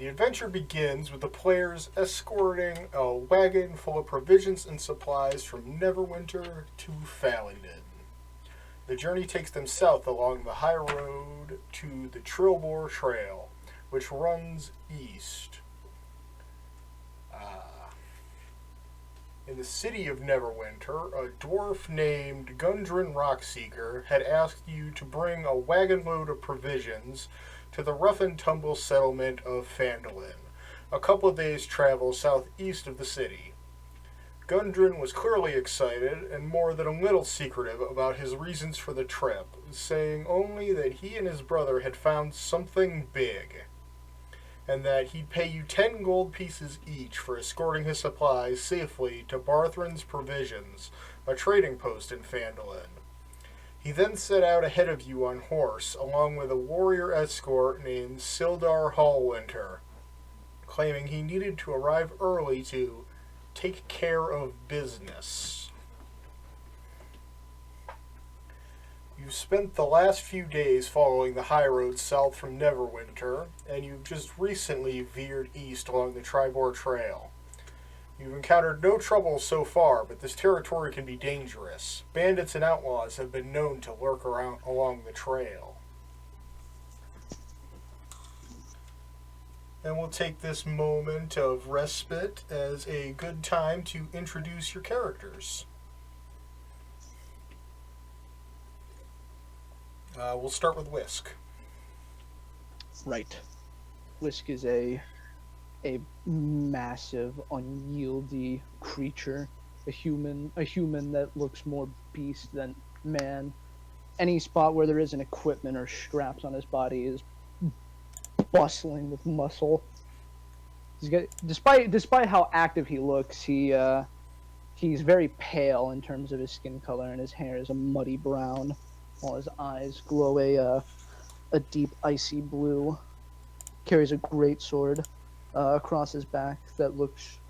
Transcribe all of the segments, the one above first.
The adventure begins with the players escorting a wagon full of provisions and supplies from Neverwinter to Phalingdon. The journey takes them south along the high road to the Trilbor Trail, which runs east. In the city of Neverwinter, a dwarf named Gundren Rockseeker had asked you to bring a wagon load of provisions to the rough and tumble settlement of Phandelver, a couple of days' travel southeast of the city. Gundren was clearly excited and more than a little secretive about his reasons for the trip, saying only that he and his brother had found something big, and that he'd pay you 10 gold pieces each for escorting his supplies safely to Barthren's Provisions, a trading post in Phandelver. He then set out ahead of you on horse, along with a warrior escort named Sildar Hallwinter, claiming he needed to arrive early to take care of business. You've spent the last few days following the high road south from Neverwinter, and you've just recently veered east along the Tribor Trail. You've encountered no trouble so far, but this territory can be dangerous. Bandits and outlaws have been known to lurk around along the trail. And we'll take this moment of respite as a good time to introduce your characters. We'll start with Whisk. Right. Whisk is a massive, unwieldy creature, a human that looks more beast than man. Any spot where there isn't equipment or straps on his body is bustling with muscle. Despite how active he looks, he's very pale in terms of his skin color, and his hair is a muddy brown, while his eyes glow a deep icy blue. Carries a great sword across his back that looks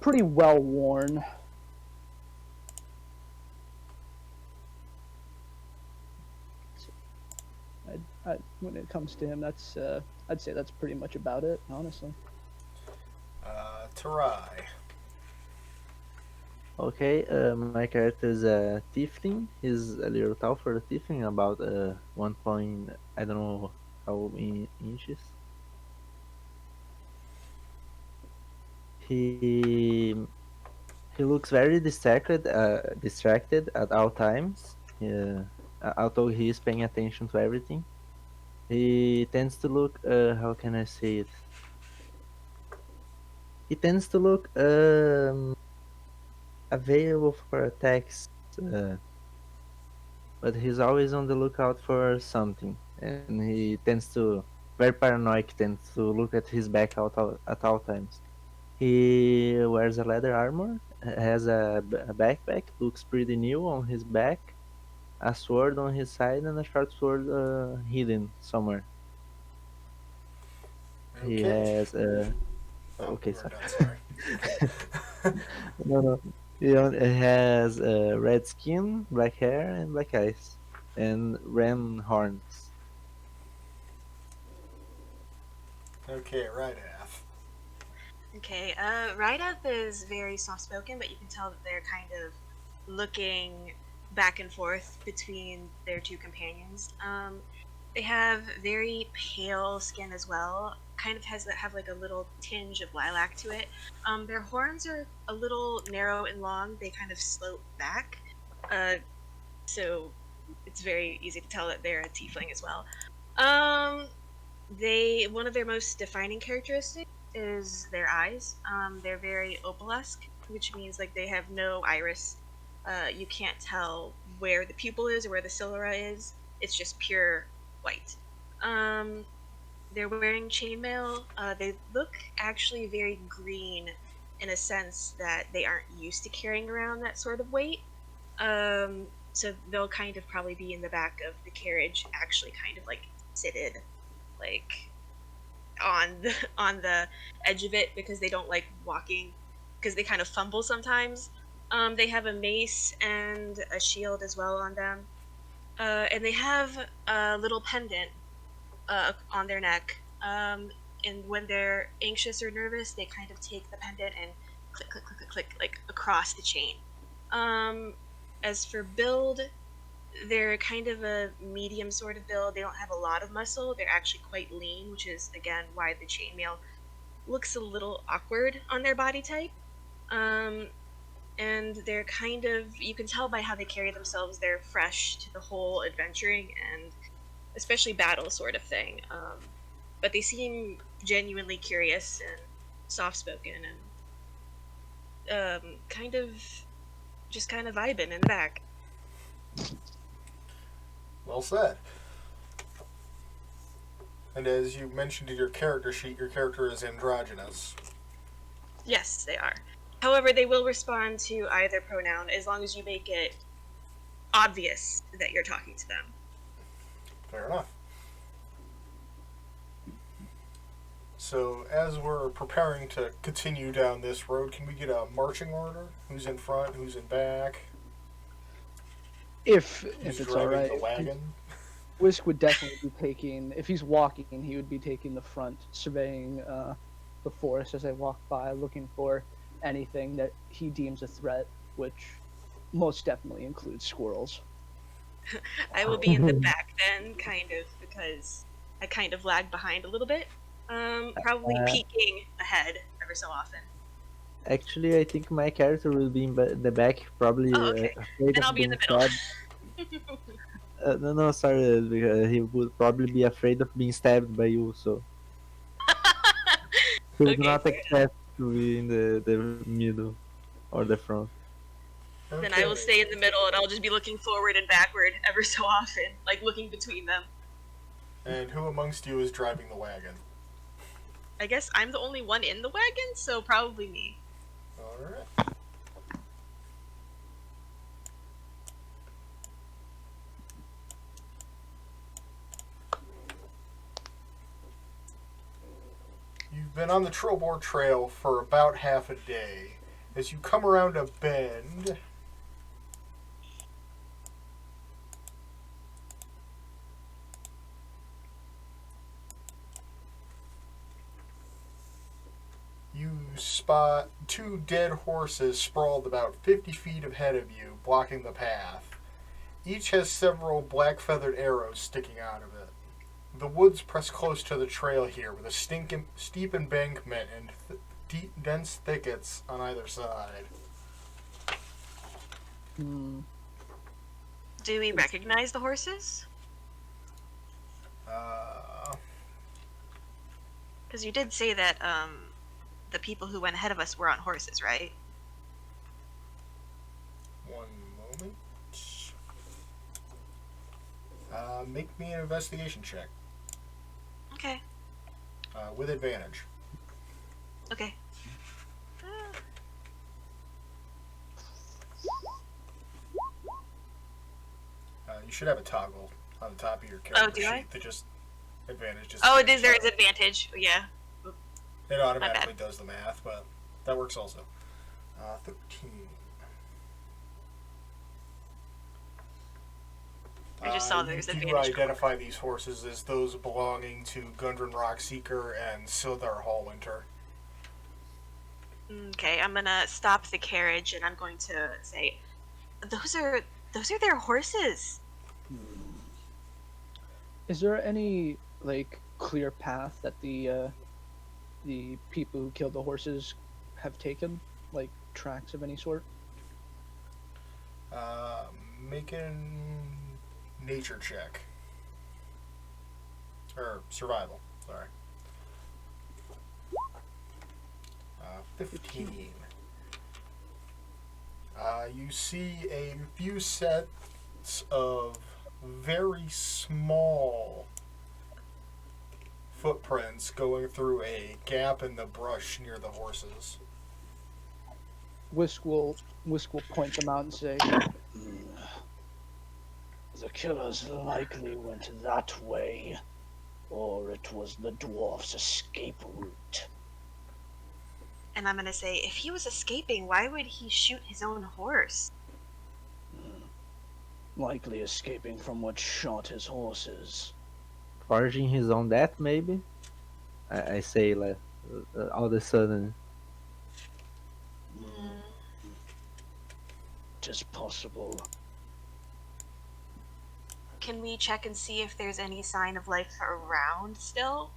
pretty well worn. When it comes to him, I'd say that's pretty much about it, honestly. Tarai. Okay, my character is a tiefling. He's a little tall for a tiefling, about 1 point, I don't know how many inches. He looks very distracted at all times. Although he is paying attention to everything, he tends to look. How can I say it? He tends to look available for attacks, but he's always on the lookout for something, and he tends to very paranoid. Tends to look at his back at all times. He wears a leather armor, has a backpack, looks pretty new on his back, a sword on his side, and a short sword hidden somewhere. Okay. He has okay, sorry. No. He has red skin, black hair, and black eyes, and ram horns. Okay, Rydath. Okay, Rydap is very soft-spoken, but you can tell that they're kind of looking back and forth between their two companions. They have very pale skin as well, kind of have like a little tinge of lilac to it. Their horns are a little narrow and long. They kind of slope back, so it's very easy to tell that they're a tiefling as well. One of their most defining characteristics is their eyes. They're very opalesque, which means like they have no iris. You can't tell where the pupil is or where the sclera is. It's just pure white. They're wearing chainmail. They look actually very green in a sense that they aren't used to carrying around that sort of weight. So they'll kind of probably be in the back of the carriage, actually kind of like seated, like on the edge of it, because they don't like walking, because they kind of fumble sometimes. They have a mace and a shield as well on them, and they have a little pendant on their neck. and when they're anxious or nervous, they kind of take the pendant and click, click, click, click, click, like across the chain. Um, as for build, they're kind of a medium sort of build. They don't have a lot of muscle. They're actually quite lean, which is again why the chainmail looks a little awkward on their body type. Um, and they're kind of, you can tell by how they carry themselves, they're fresh to the whole adventuring and especially battle sort of thing. But they seem genuinely curious and soft spoken and kind of just kind of vibing in the back. Well said. And as you mentioned in your character sheet, your character is androgynous. Yes, they are. However, they will respond to either pronoun as long as you make it obvious that you're talking to them. Fair enough. So, as we're preparing to continue down this road, can we get a marching order? Who's in front? Who's in back? If Who's it's driving all right, the wagon? Whisk would definitely be taking. If he's walking, he would be taking the front, surveying the forest as they walk by, looking for anything that he deems a threat, which most definitely includes squirrels. I will be in the back then, kind of, because I kind of lag behind a little bit. Probably peeking ahead ever so often. Actually, I think my character will be in the back, probably Oh, okay. afraid Then of I'll be in being the middle. stabbed. No, sorry, because he would probably be afraid of being stabbed by you, so he would Okay, not fair accept to be in the middle or the front. Then I will stay in the middle and I'll just be looking forward and backward ever so often, like looking between them. And who amongst you is driving the wagon? I guess I'm the only one in the wagon, so probably me. Alright. You've been on the Trilbor Trail for about half a day. As you come around a bend, you spot two dead horses sprawled about 50 feet ahead of you, blocking the path. Each has several black feathered arrows sticking out of it. The woods press close to the trail here, with a steep embankment and deep, dense thickets on either side. Do we recognize the horses? Because you did say that the people who went ahead of us were on horses, right? One moment. Make me an investigation check. Okay. With advantage. Okay. You should have a toggle on the top of your character do sheet I? that just advantage. Just Oh, it is. There is advantage. Yeah. It automatically does the math, but that works also. 13. I just saw there's you advantage. do identify these horses as those belonging to Gundren Rockseeker and Sildar Hallwinter. Okay, I'm gonna stop the carriage and I'm going to say, those are their horses. Is there any clear path that the people who killed the horses have taken, like tracks of any sort? Making nature check. Or survival, sorry. 15. You see a few sets of very small footprints going through a gap in the brush near the horses. Whisk will point them out and say, The killers likely went that way, or it was the dwarf's escape route. And I'm gonna say, if he was escaping, why would he shoot his own horse? Likely escaping from what shot his horses. Forging his own death, maybe? I say like all of a sudden. Mm, it is possible. Can we check and see if there's any sign of life around still?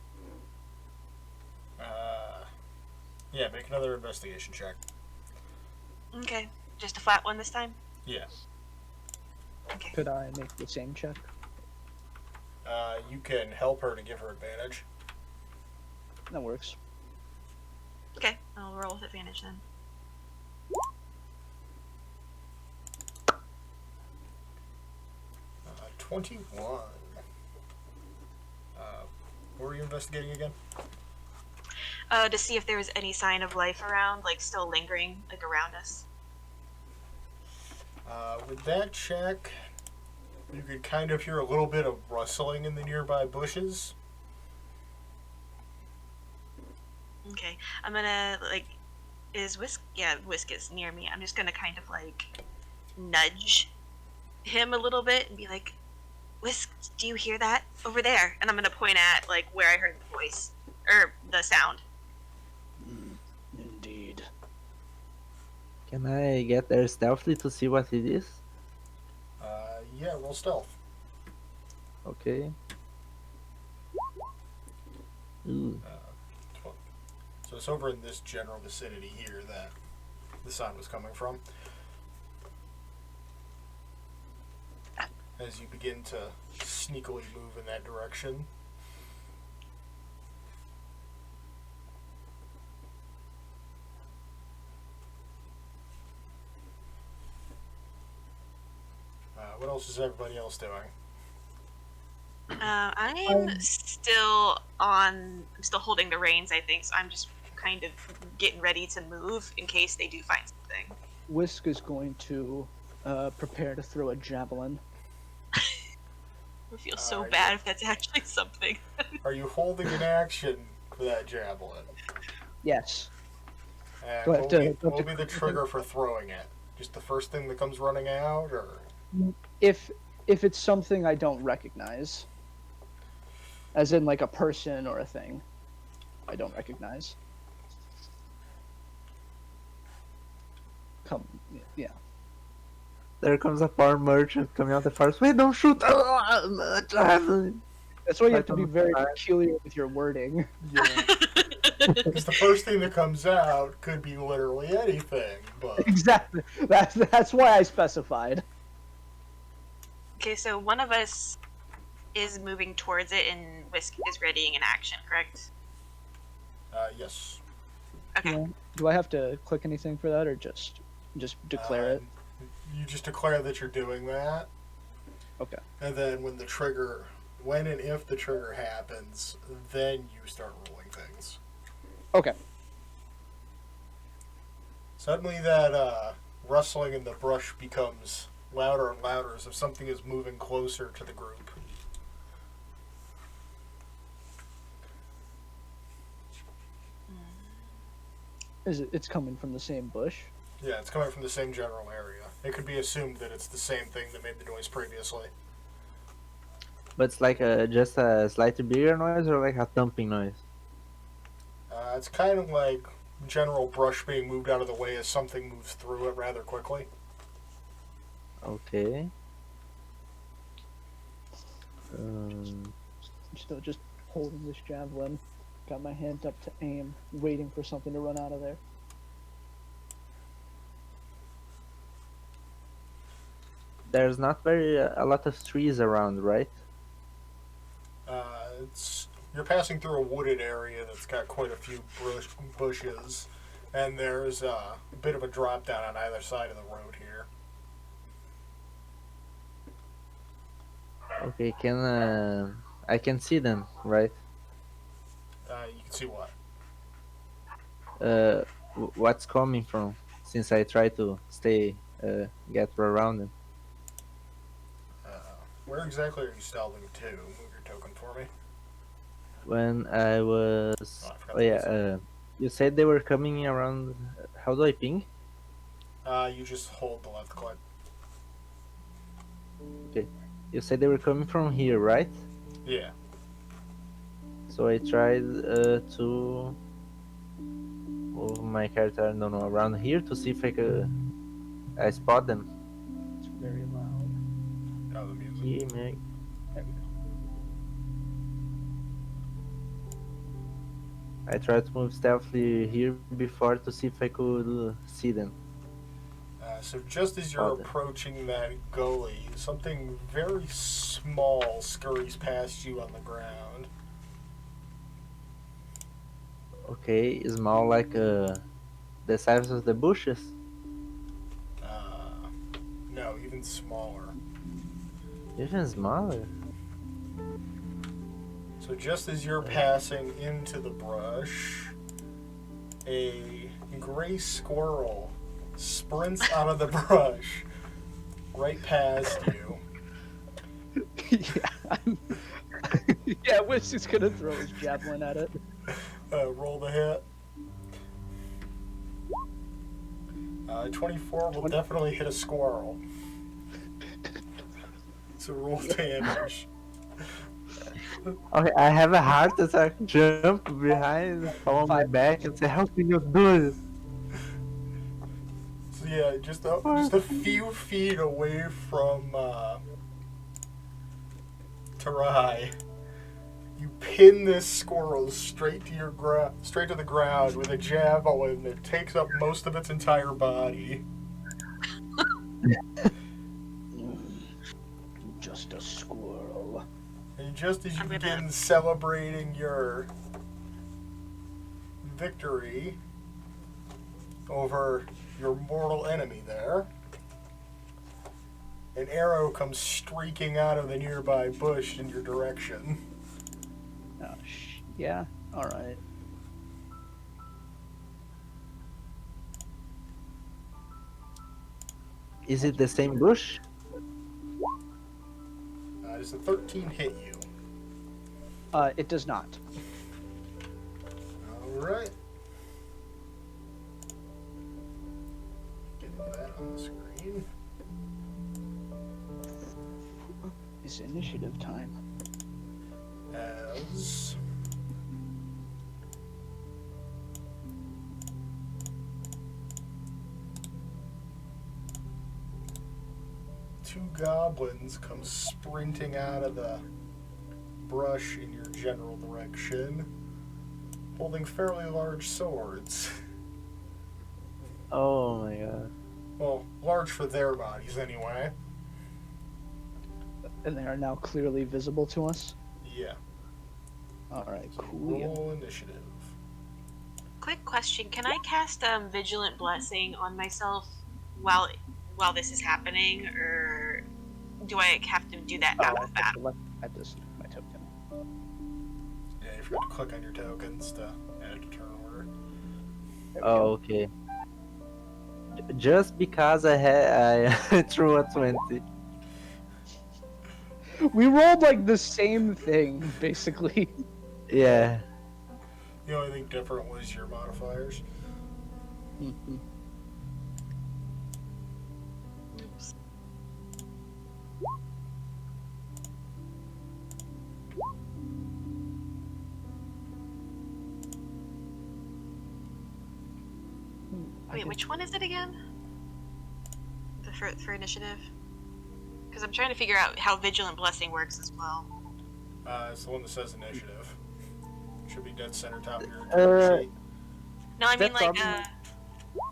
Yeah, make another investigation check. Okay, just a flat one this time? Yeah. Okay. Could I make the same check? You can help her to give her advantage. That works. Okay, I'll roll with advantage then. 21. What were you investigating again? To see if there was any sign of life around, like still lingering, like around us. With that check, you could kind of hear a little bit of rustling in the nearby bushes. Okay, I'm gonna, like, is Whisk? Yeah, Whisk is near me. I'm just gonna kind of, like, nudge him a little bit and be like, Whisk, do you hear that? Over there. And I'm gonna point at, like, where I heard the voice. Or the sound. Indeed. Can I get there stealthily to see what it is? Yeah, roll stealth. Okay. Ooh. So it's over in this general vicinity here that the sound was coming from. As you begin to sneakily move in that direction. What else is everybody else doing? I'm still holding the reins, I think, so I'm just kind of getting ready to move in case they do find something. Whisk is going to prepare to throw a javelin. I feel so Alright. bad if that's actually something. Are you holding an action for that javelin? Yes. And Do I have what to- will be, do I have what will to be the trigger for throwing it? Just the first thing that comes running out, or? If it's something I don't recognize, as in like a person or a thing, I don't recognize. Come, yeah. There comes a poor merchant coming out the forest. Wait, don't shoot! That's why you have to be very Right. peculiar with your wording. Yeah. Because the first thing that comes out could be literally anything, but Exactly. That's why I specified. Okay, so one of us is moving towards it and Whisk is readying an action, correct? yes. Okay. Yeah. Do I have to click anything for that, or just declare it? You just declare that you're doing that, Okay. and then when and if the trigger happens, then you start rolling things. Okay. Suddenly, that rustling in the brush becomes louder and louder as if something is moving closer to the group. It's coming from the same bush? Yeah, it's coming from the same general area. It could be assumed that it's the same thing that made the noise previously. But it's like just a slightly bigger noise or like a thumping noise? It's kind of like general brush being moved out of the way as something moves through it rather quickly. Okay. Still just holding this javelin. Got my hand up to aim, waiting for something to run out of there. There's not very a lot of trees around, right? You're passing through a wooded area that's got quite a few bushes, and there's a bit of a drop down on either side of the road here. Okay, I can see them, right? You can see what? What's coming from? Since I try to get around them. Where exactly are you stealthing to? Move your token for me. When I was, Oh, I forgot oh the yeah, buzzer. you said they were coming around. How do I ping? You just hold the left click. Okay, you said they were coming from here, right? Yeah. So I tried to move my character, I don't know, around here to see if I spot them. It's very loud. Oh, the music. Here, Meg. There we go. I tried to move stealthily here before to see if I could see them. So just as you're Spot them. approaching that gully, something very small scurries past you on the ground. Okay, small like the size of the bushes. No, even smaller. Even smaller. So just as you're passing into the brush, a gray squirrel sprints out of the brush right past you. Yeah, Wiss is gonna throw his javelin at it. Roll the hit. 24 will definitely hit a squirrel. So roll damage. Okay, I have a heart attack. Jump behind, fall on my back, and say, "How can you do this?" So yeah, just a few feet away from Tarai, you pin this squirrel straight to the ground with a javelin that takes up most of its entire body. Just a squirrel. And just as you I'm gonna- begin celebrating your victory over your mortal enemy there, an arrow comes streaking out of the nearby bush in your direction. Oh, yeah. All right. Is it the same bush? Does a 13 hit you? It does not. Alright. Getting that on the screen. It's initiative time. As two goblins come sprinting out of the brush in your general direction, holding fairly large swords. Oh my god. Well, large for their bodies anyway. And they are now clearly visible to us. Yeah. All right, So cool. roll initiative. Quick question: can I cast Vigilant Blessing on myself while this is happening, or do I have to do that out of battle? I just my token. Yeah, you forgot to click on your tokens to add it to turn order. There we Oh, go. okay. Just because I threw a 20. We rolled like the same thing, basically. Yeah. The only thing different was your modifiers. Mhm. Oops. Wait, which one is it again? For initiative? Because I'm trying to figure out how Vigilant Blessing works as well. It's the one that says initiative. Should be dead center top of your Uh, sheet. No, I mean That's like, probably-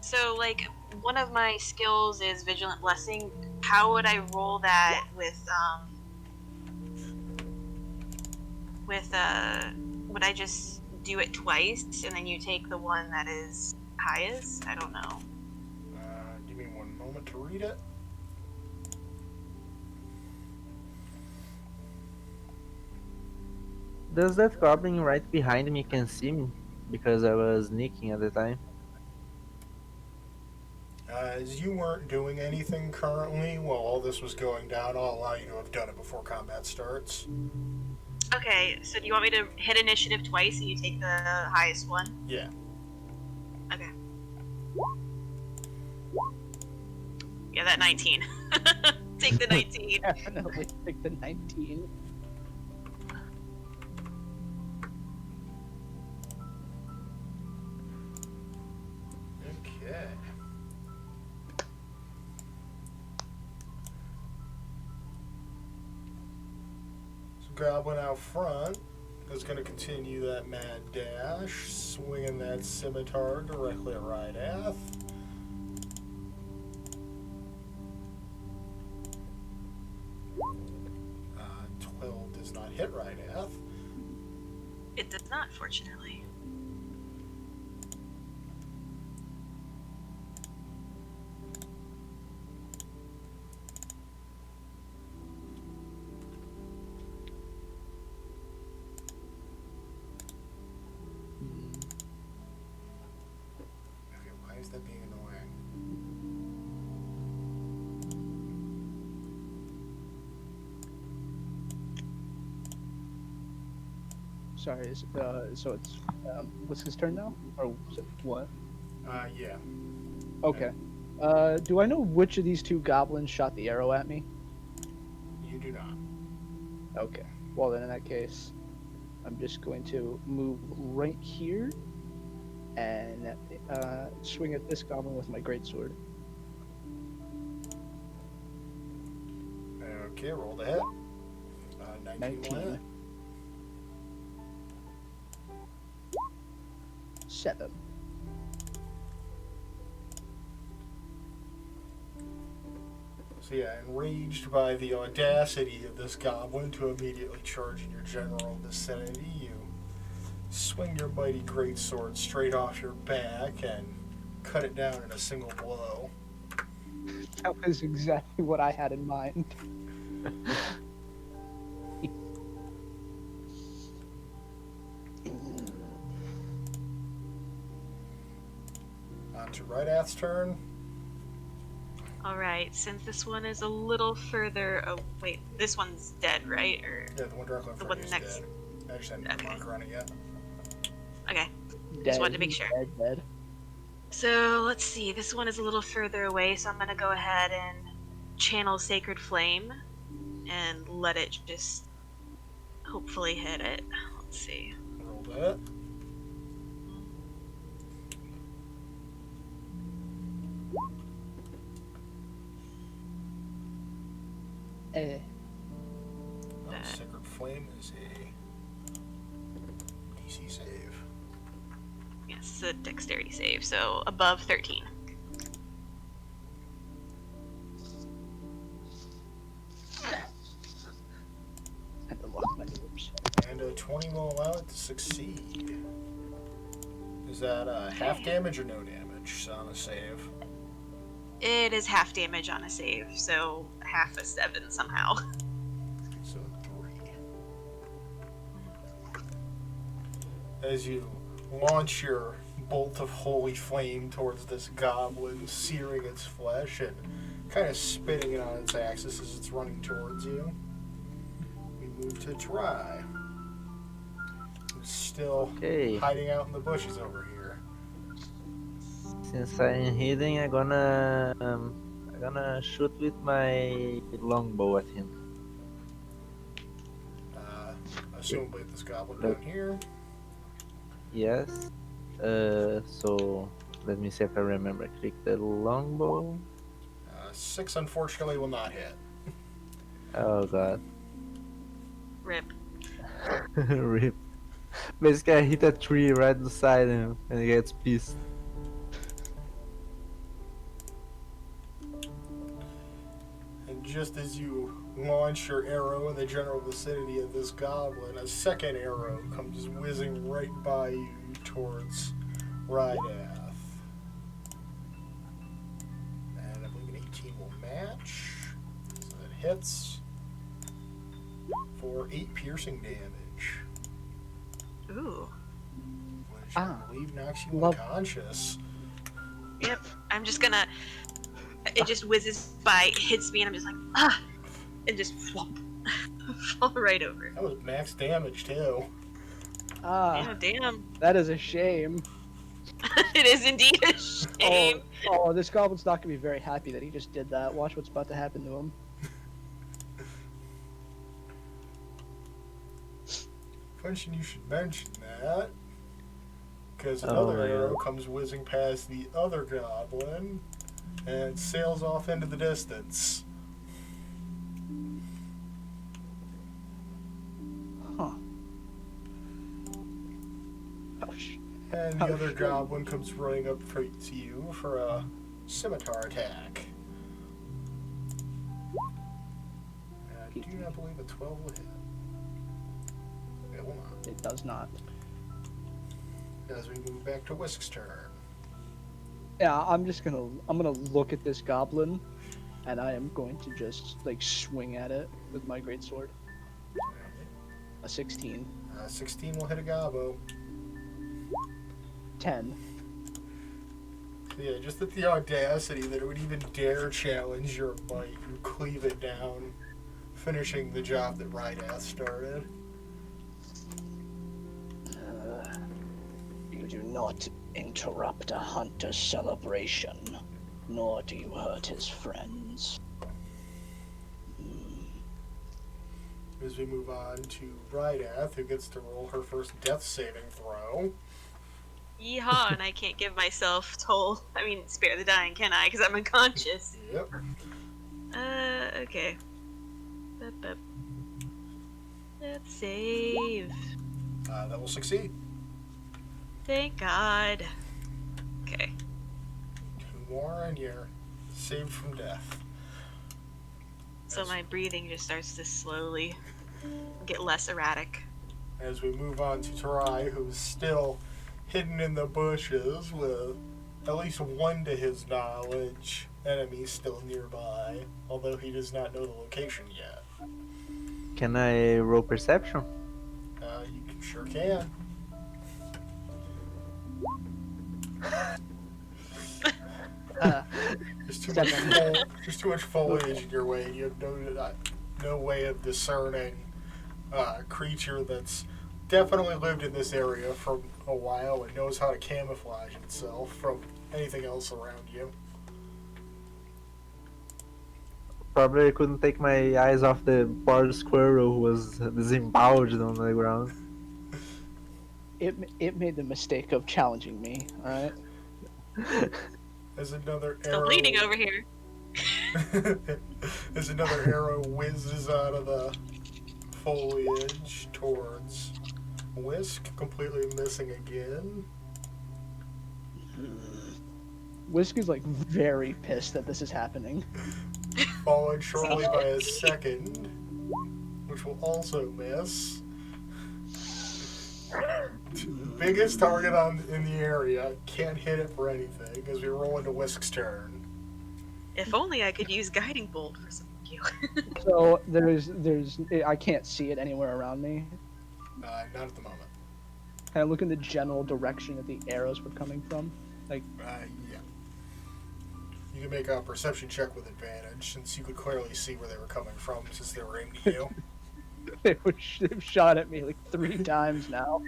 so like one of my skills is Vigilant Blessing. How would I roll that with would I just do it twice and then you take the one that is highest? I don't know. Give me one moment to read it. Does that goblin right behind me can see me? Because I was sneaking at the time. As you weren't doing anything currently while all this was going down, I'll allow you to have done it before combat starts. Okay, so do you want me to hit initiative twice and you take the highest one? Yeah. Okay. Yeah, that 19. Take the 19. Definitely pick the 19. goblin out front is going to continue that mad dash, swinging that scimitar directly at Rydath. 12 does not hit Rydath. It does not, fortunately. Okay, why is that being annoying? Sorry, so it's what's his turn now, or what? Yeah. Okay. Do I know which of these two goblins shot the arrow at me? You do not. Okay. Well, then in that case, I'm just going to move right here and swing at this goblin with my greatsword. Okay, roll the hit. 19 will hit. 7. So yeah, enraged by the audacity of this goblin to immediately charge in your general vicinity, you swing your mighty greatsword straight off your back and cut it down in a single blow. That was exactly what I had in mind. On to Rydath's turn. Alright, since this one is a little further. Oh, wait, this one's dead, right? Or Yeah, the one directly in the front one of you is next. dead. I just hadn't put a Okay. marker on it yet. Okay, Dead, wanted to make sure. Dead. so let's see. This one is a little further away, so I'm gonna go ahead and channel Sacred Flame and let it just hopefully hit it. Let's see. Roll that. Eh. Sacred Flame is a DC save. Yes, a dexterity save, so above 13. Had to lock my doors. And a 20 will allow it to succeed. Is that half damage or no damage on a save? It is half damage on a save, so half a 7 somehow. So 3. As you launch your bolt of holy flame towards this goblin, searing its flesh and kind of spinning it on its axis as it's running towards you, we move to Dry. It's still Okay. hiding out in the bushes over here. Since I'm hidden, I'm gonna shoot with my longbow at him. Assumably this goblin down here. Yes. So let me see if I remember. Click the longbow. 6 unfortunately will not hit. Oh god. Rip. Rip. Basically, I hit a tree right beside him and he gets pissed. And just as you launch your arrow in the general vicinity of this goblin, a second arrow comes whizzing right by you towards Rydath. And I believe an 18 will match. So that hits for 8 piercing damage, Ooh. which I believe knocks you Love- unconscious. Yep. I'm just gonna. It just whizzes by, hits me, and I'm just like, ah! And just flop. Fall right over. That was max damage too. Yeah, damn. That is a shame. It is indeed a shame. Oh, this goblin's not gonna be very happy that he just did that. Watch what's about to happen to him. Function, you should mention that. Because another arrow comes whizzing past the other goblin and sails off into the distance. And the other goblin comes running up to you for a scimitar attack. I do not believe a 12 will hit. It will not. It does not. As we move back to Whisk's turn. Yeah, I'm gonna look at this goblin, and I am going to just like swing at it with my greatsword. A 16. 16 will hit a gobbo. 10. Yeah, just at the audacity that it would even dare challenge your might, you cleave it down, finishing the job that Rydath started. You do not interrupt a hunter's celebration, nor do you hurt his friends. As we move on to Rydath, who gets to roll her first death saving throw. Yeehaw, and I can't give myself spare the dying, can I? Because I'm unconscious. Yep. Okay. Bup. Let's save. That will succeed. Thank God. Okay. 2 more and you're saved from death. So my breathing just starts to slowly get less erratic. As we move on to Tarai, who's still hidden in the bushes with at least one to his knowledge enemy still nearby, although he does not know the location yet. Can I roll perception? You sure can. There's too much foliage in your way. You have no way of discerning a creature that's definitely lived in this area for a while and knows how to camouflage itself from anything else around you. Probably couldn't take my eyes off the poor squirrel who was disemboweled on the ground. It made the mistake of challenging me. All right. As another Still arrow, bleeding over here. as another arrow whizzes out of the foliage towards Whisk, completely missing again. Whisk is like very pissed that this is happening. Followed shortly by a second, which will also miss. Biggest target in the area, can't hit it for anything as we roll into Whisk's turn. If only I could use guiding bolt for some you. So there's I can't see it anywhere around me. Not at the moment. Can I look in the general direction that the arrows were coming from? Yeah. You can make a perception check with advantage, since you could clearly see where they were coming from, since they were aimed at you. They've shot at me like 3 times now.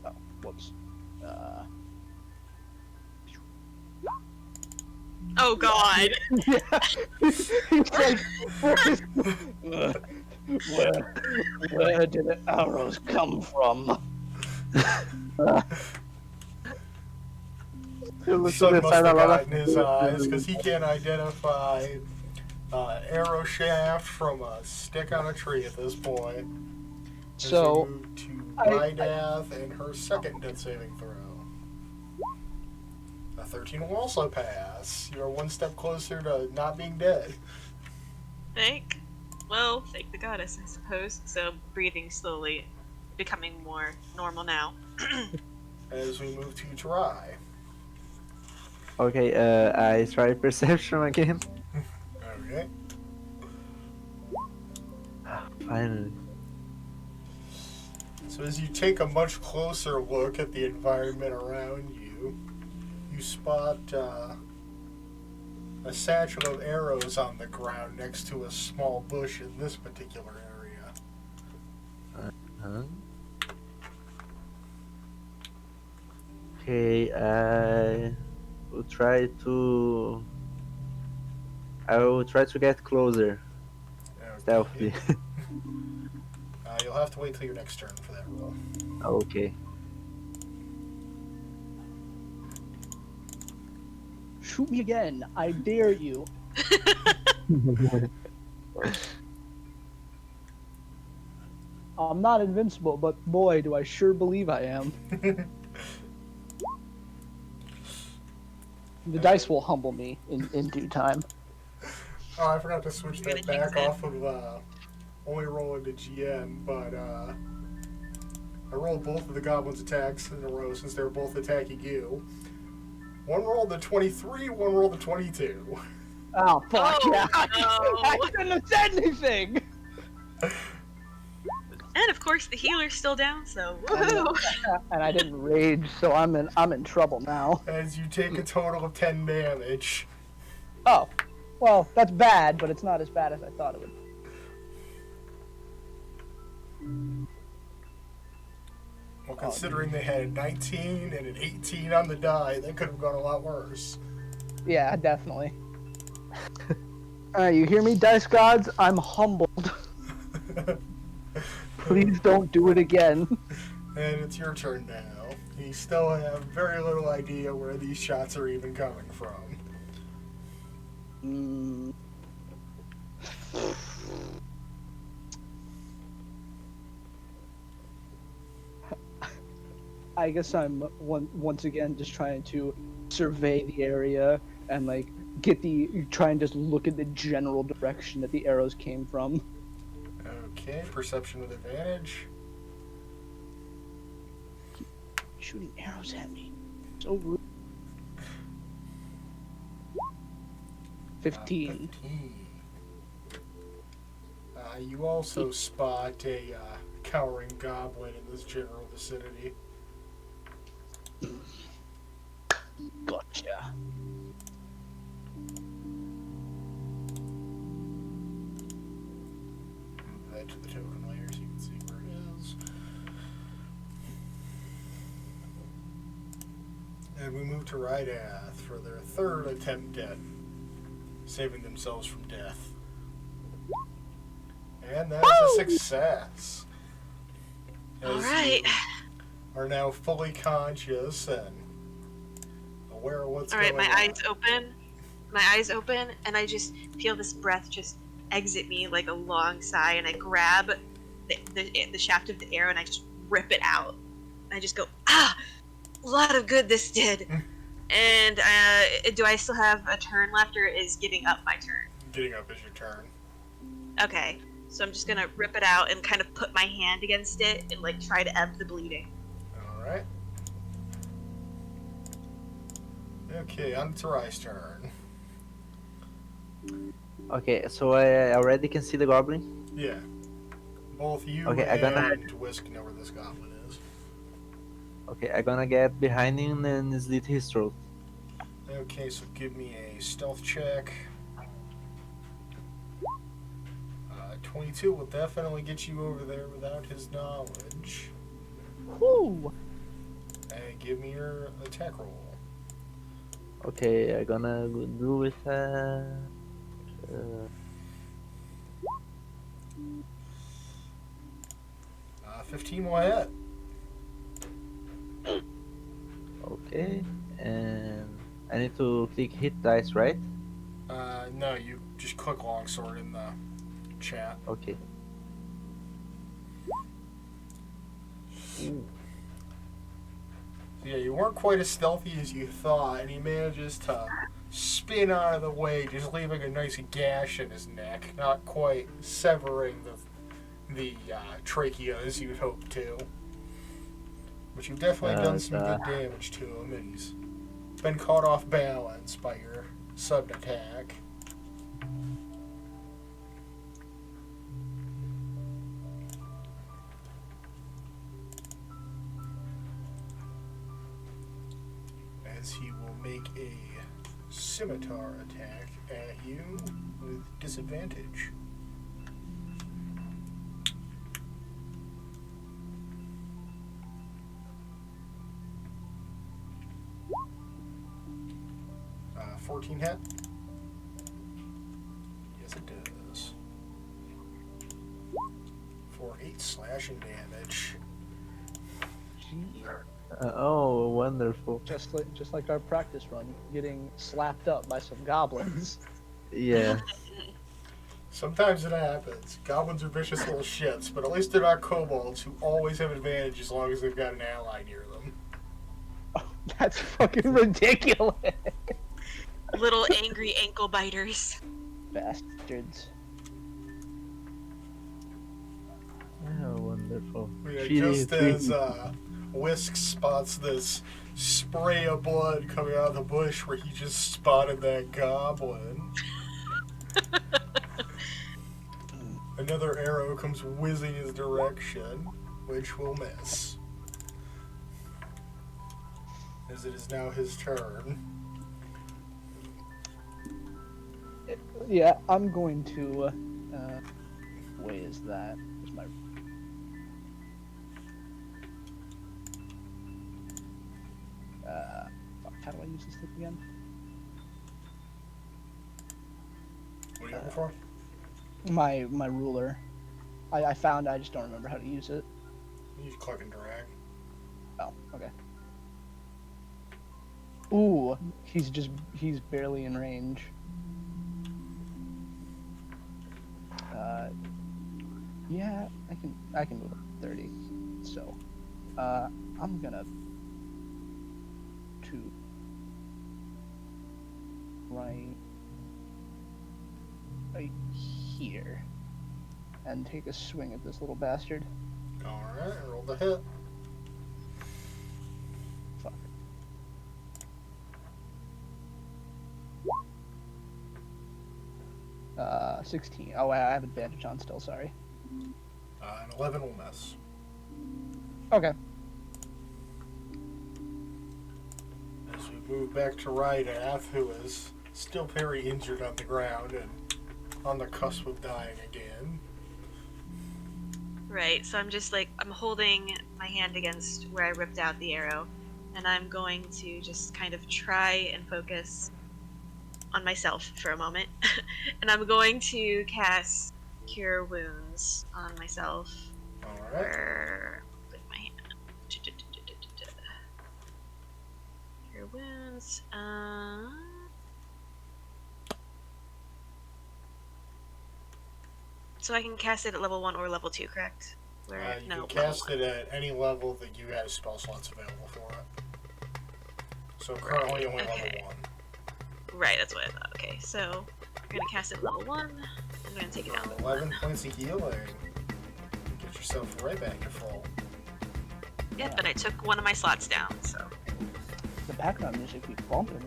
Oh, whoops. Oh God. Yeah. He's like, Where did the arrows come from? The sun must have gotten his eyes, because he can't identify arrow shaft from a stick on a tree at this point. As So, we move to Rydath and her second death saving throw. A 13 will also pass. You're one step closer to not being dead. Thank the goddess, I suppose. So breathing slowly, becoming more normal now. As we move to Tarai. Okay, I try perception again. Okay. Finally. So as you take a much closer look at the environment around you, you spot a satchel of arrows on the ground next to a small bush in this particular area. Huh? Okay, I will try to get closer. Okay. Stealthily. You'll have to wait till your next turn for that roll. Okay. shoot me again. I dare you. I'm not invincible, but boy, do I sure believe I am. The dice will humble me in due time. Oh, I forgot to switch You're that gonna jinx back it. off of only rolling the GM, but I rolled both of the goblins' attacks in a row since they were both attacking you. One rolled a 23, one rolled a 22. Oh fuck Oh, yeah! I no. shouldn't have said anything. And of course, the healer's still down, so And, woohoo! and I didn't rage, so I'm in trouble now. As you take a total of 10 damage. Oh, well, that's bad, but it's not as bad as I thought it would. Well, considering they had a 19 and an 18 on the die, that could have gone a lot worse. Yeah, definitely. You hear me, dice gods? I'm humbled. Please don't do it again. And it's your turn now. You still have very little idea where these shots are even coming from. Mm. I guess I'm once again just trying to survey the area and like try and just look at the general direction that the arrows came from. Okay, perception with advantage. Shooting arrows at me. So rude. 15. 15. You also spot a cowering goblin in this general vicinity. Gotcha. Move that to the token layer so you can see where it is. And we move to Rydath for their third attempt at saving themselves from death. And that is a success. All As right. you are now fully conscious and aware of what's All right, going my on. eyes open. My eyes open, and I just feel this breath just exit me like a long sigh, and I grab the shaft of the arrow and I just rip it out. I just go, ah, a lot of good this did. And do I still have a turn left, or is getting up my turn? Getting up is your turn. Okay, so I'm just gonna rip it out and kind of put my hand against it and like try to ebb the bleeding. Alright. Okay, on to Rye's turn. Okay, so I already can see the goblin. Yeah. Both you Okay, I'm gonna- and Whisk know where this goblin is. Okay, I'm gonna get behind him and slit his throat. Okay, so give me a stealth check. 22 will definitely get you over there without his knowledge. Whew. And give me your attack roll. Okay, I'm gonna do with 15 will hit. okay, and I need to click hit dice, right? No, you just click longsword in the chat. Okay. Yeah, you weren't quite as stealthy as you thought, and he manages to spin out of the way, just leaving a nice gash in his neck, not quite severing the trachea as you'd hoped to. But you've definitely done some good damage to him, and he's been caught off balance by your sudden attack. As he will make a scimitar attack at you with disadvantage. Uh, 14 hit? Yes, it does. For 8 slashing damage. Oh, wonderful. Just like our practice run, getting slapped up by some goblins. Yeah. Sometimes it happens. Goblins are vicious little shits, but at least they're not kobolds who always have advantage as long as they've got an ally near them. That's fucking ridiculous. Little angry ankle biters. Bastards. Oh, wonderful. Yeah, Three- just three- as Whisk spots this spray of blood coming out of the bush where he just spotted that goblin. Another arrow comes whizzing his direction, which will miss. As it is now his turn. Yeah, I'm going to. Way is that? Where's my? Fuck, how do I use this thing again? What are you looking for? My ruler. I found. I just don't remember how to use it. You just click and drag. Oh, okay. Ooh, he's barely in range. Yeah, I can move up 30. So, I'm gonna to right here and take a swing at this little bastard. Alright, roll the hit. Fuck. Uh, 16. Oh, I have advantage on still, sorry. An 11 will miss. Okay. As we move back to Rydath, who is still very injured on the ground and on the cusp of dying again. Right, so I'm just like, I'm holding my hand against where I ripped out the arrow, and I'm going to just kind of try and focus on myself for a moment. And I'm going to cast Cure Wounds on myself. Alright. Where with my hand. Cure Wounds. So I can cast it at level 1 or level 2, correct? Where, You no, can level cast 1. it at any level that you have spell slots available for it. So currently only okay. level 1. Right, that's what I thought. Okay, so we're gonna cast it at level 1. I'm gonna take it down to 11 points of healing. Get yourself right back to full. Yep, but I took one of my slots down, so. The background music keeps bumping.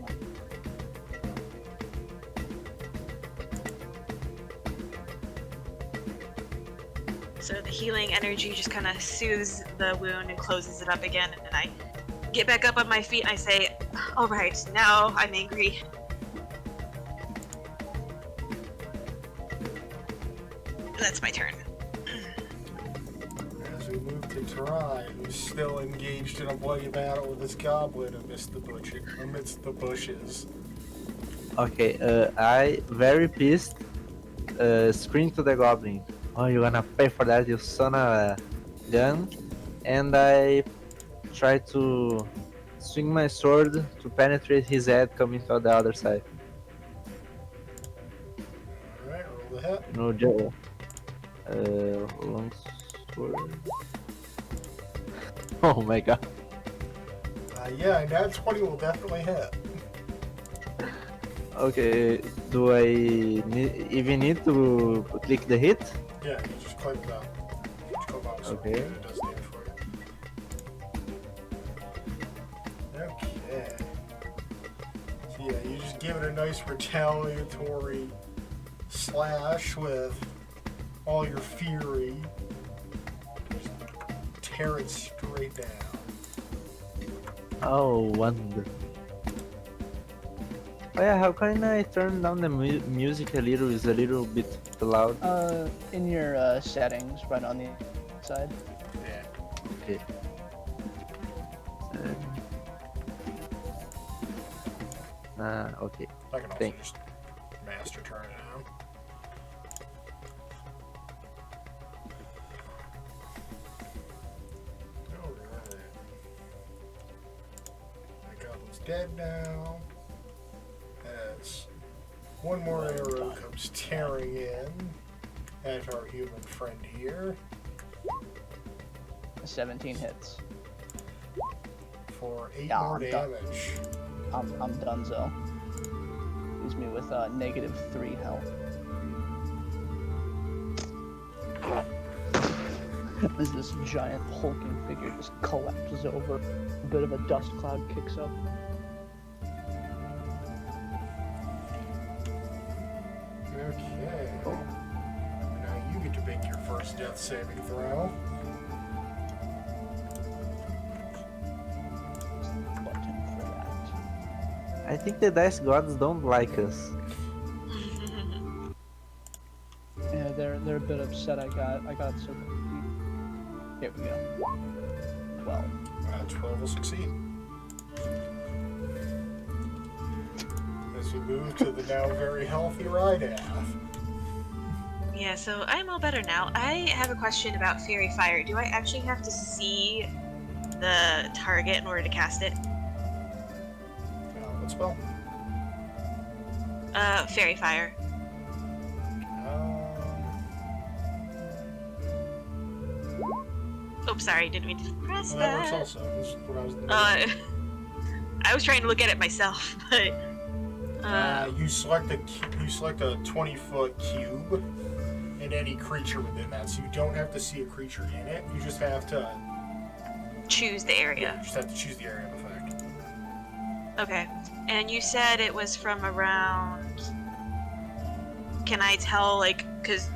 So the healing energy just kind of soothes the wound and closes it up again, and then I get back up on my feet and I say, alright, now I'm angry. That's my turn. As we move to Tarai, who's still engaged in a bloody battle with this goblin amidst the bushes. Okay, I very pissed. Scream to the goblin. Oh, you're gonna pay for that, you son of a gun! And I try to swing my sword to penetrate his head, coming to the other side. Alright, roll the hit. No joke. Long sword. Oh my god. Yeah, and that 20 will definitely hit. Okay, do I even need to click the hit? Yeah, you just click the box Okay. and it does the hit for you. Okay. So yeah, you just give it a nice retaliatory slash with all your fury. Just tear it straight down. Oh, wonderful. Oh yeah, how can I turn down the music a little? It's a little bit loud. In your settings, right on the side. Yeah. Okay. Okay. I can also Thanks. just master turn it down. Alright. The goblin's dead now. As One more arrow comes tearing in at our human friend here 17 hits. for 8 Yeah, more I'm done. damage. I'm donezo. Leaves me with -3 health. As this giant hulking figure just collapses over, a bit of a dust cloud kicks up. Okay. Now you get to make your first death saving throw. Button for that. I think the dice gods don't like us. Yeah, they're a bit upset. I got so confused. Here we go. 12. 12 will succeed. As we move to the now very healthy Rydath. Yeah, so I'm all better now. I have a question about Fairy Fire. Do I actually have to see the target in order to cast it? What spell? Fairy Fire. Oh, sorry, didn't mean to press Well, that. that works also. This is what I was I was trying to look at it myself, but you select a 20-foot cube and any creature within that, so you don't have to see a creature in it. You just have to choose the area. you just have to choose the area of effect. Okay, and you said it was from around. Can I tell, like, because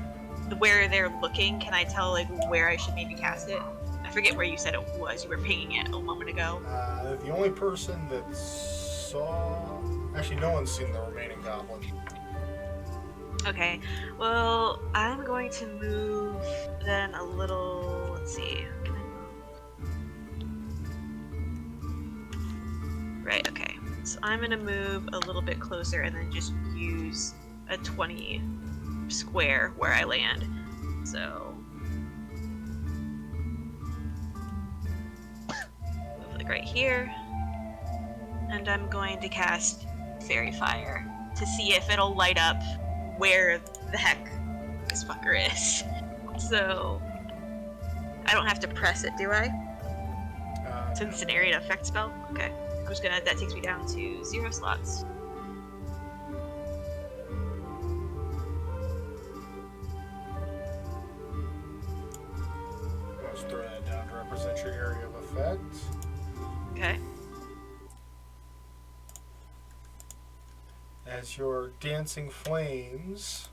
where they're looking? Can I tell, like, where I should maybe cast it? I forget where you said it was. You were pinging it a moment ago. The only person that saw... Actually, no one's seen the remaining goblin. Okay, well, I'm going to move then a little. Let's see. Can I move? Right, okay. So I'm going to move a little bit closer and then just use a 20 square where I land. So. Move like right here. And I'm going to cast Fairy Fire to see if it'll light up where the heck this fucker is. So I don't have to press it, do I? Since it's an area effect spell? Okay. I'm just gonna, that takes me down to 0 slots. Let's throw that down to represent your area of effect. Okay. As your dancing flames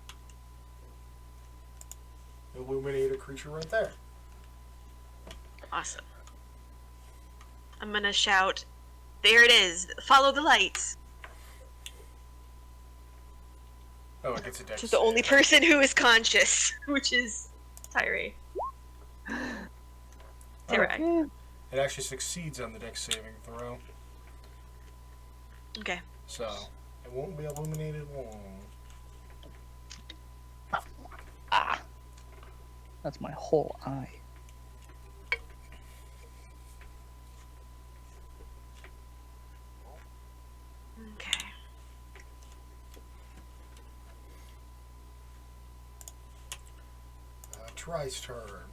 illuminate a creature right there. Awesome. I'm gonna shout, there it is! Follow the lights! Oh, it gets a dex To the only save. person who is conscious, which is Tyree. Tyree. It actually succeeds on the dex saving throw, Okay. so it won't be illuminated long. That's my whole eye. Okay. Try's turn.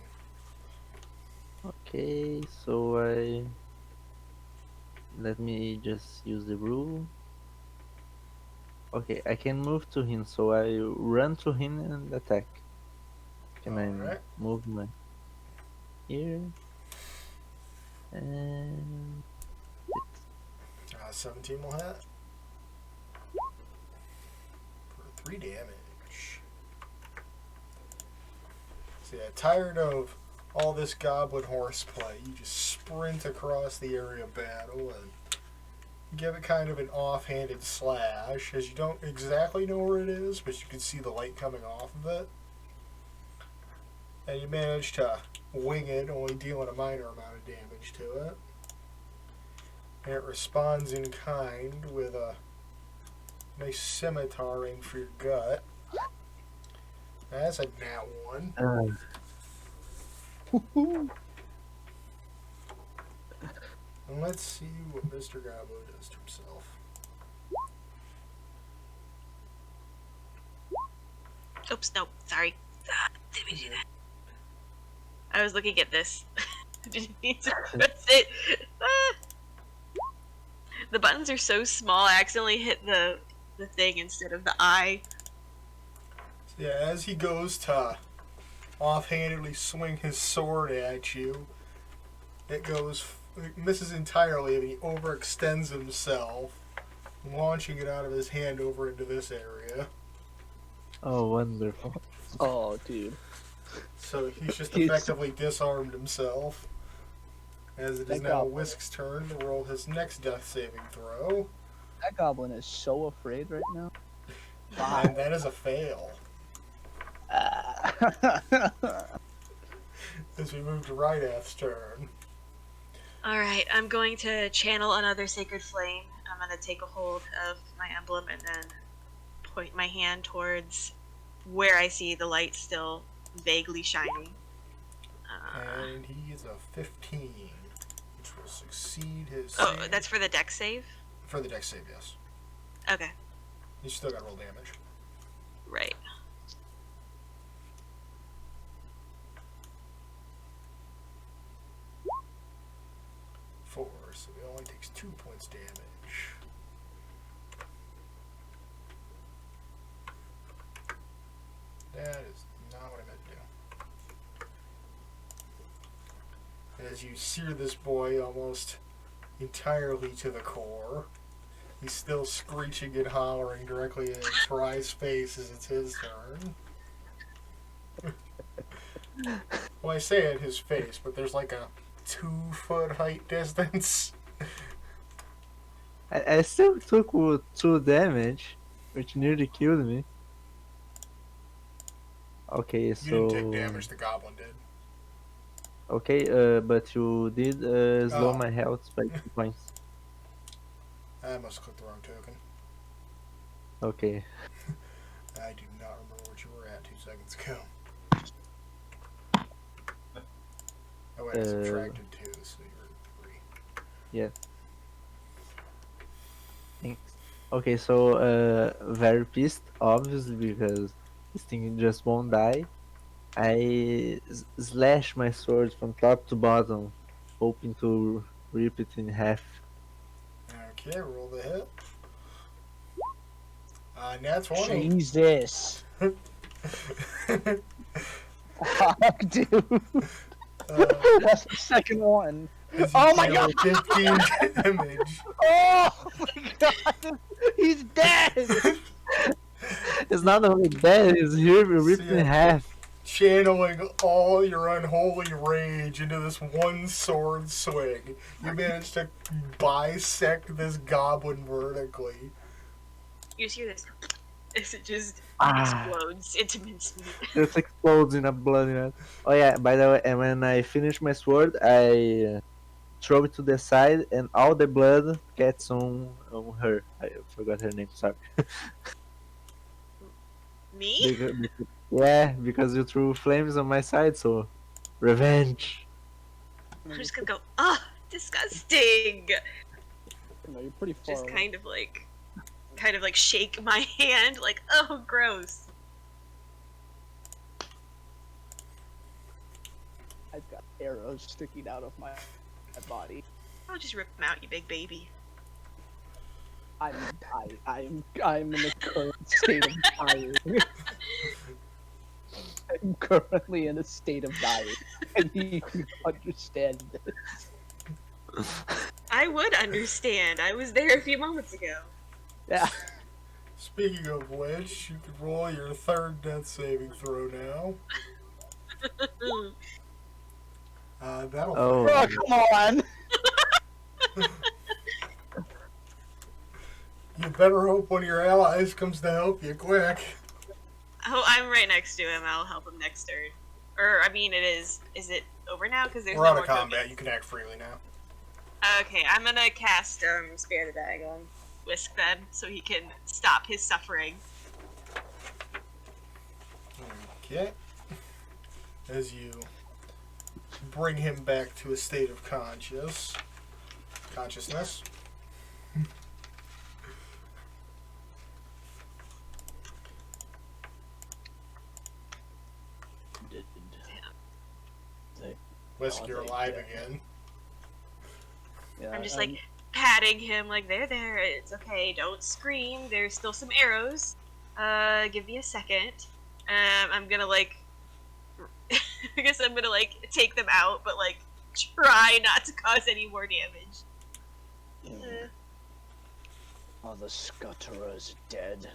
Okay, so let me just use the rule. Okay, I can move to him, so I run to him and attack. Can I Alright. move my here? And 17 will hit. For 3 damage. So yeah, tired of all this goblin horseplay, you just sprint across the area of battle and give it kind of an offhanded slash, as you don't exactly know where it is, but you can see the light coming off of it. And you manage to wing it, only dealing a minor amount of damage to it. And it responds in kind with a nice scimitaaring for your gut. That's a nat 1. And let's see what Mr. Gobbo does to himself. Oops, no, sorry. Didn't mean to do that. I was looking at this. Didn't mean to press it. Ah. The buttons are so small, I accidentally hit the thing instead of the eye. Yeah, as he goes to offhandedly swing his sword at you, it misses entirely, and he overextends himself, launching it out of his hand over into this area. Oh, wonderful. Oh, dude. So he's just He's- effectively disarmed himself. As it is Thank now God. Whisk's turn to roll his next death saving throw. That goblin is so afraid right now. And that is a fail. As we move to Rydath's turn. Alright, I'm going to channel another Sacred Flame. I'm going to take a hold of my emblem and then point my hand towards where I see the light still vaguely shining. And he is a 15, which will succeed his Oh, save. that's for the deck save? For the dex save, yes. Okay, You still got roll damage. right. 4, so he only takes 2 points damage. That is not what I meant to do. As you sear this boy almost entirely to the core, he's still screeching and hollering directly at Try's face as it's his turn. Well, I say at his face, but there's like a 2-foot height distance. I still took 2 damage, which nearly killed me. Okay, You so... didn't take damage, the goblin did. Okay, but you did slow Oh. my health by 2 points. I must have clicked the wrong token. Okay. I do not remember what you were at 2 seconds ago. Oh, wait, I subtracted 2, so you're at 3. Yeah. Thanks. Okay, so very pissed, obviously, because this thing just won't die. I slash my sword from top to bottom, hoping to rip it in half. Okay, roll the hit. Nat 20. Jesus. Fuck, dude. That's the second one. As Oh you my deal 15 damage. Oh my god. He's dead. It's not only that, it's here ripped yeah. in half. Channeling all your unholy rage into this one sword swing, you managed to bisect this goblin vertically. You see this as it just Ah. explodes into mincemeat. It explodes in a bloody mess. Oh yeah, by the way, and when I finish my sword, I throw it to the side, and all the blood gets on her. I forgot her name, sorry. Me? Yeah, because you threw flames on my side, so revenge. I'm just gonna go, ah, disgusting! No, you're pretty far Just away. kind of like shake my hand, like, oh, gross. I've got arrows sticking out of my body. I'll just rip them out, you big baby. I'm in the current state of dying. I'm currently in a state of dying. And you understand this. I would understand. I was there a few moments ago. Yeah. Speaking of which, you can roll your 3rd death saving throw now. That'll Oh. Oh, come on! You better hope one of your allies comes to help you quick. Oh, I'm right next to him. I'll help him next turn. Or, I mean, is it over now? Because there's We're no out more of combat, tokens. you can act freely now. Okay, I'm gonna cast Spare the Dag on Whisk then, so he can stop his suffering. Okay. As you bring him back to a state of consciousness. Whisk, Are you're they alive dead? again. Yeah, I'm just like patting him, like, there, it's okay, don't scream. There's still some arrows. Give me a second. I'm gonna like, I guess I'm gonna like take them out, but like try not to cause any more damage. Hmm. Are the scutterers dead?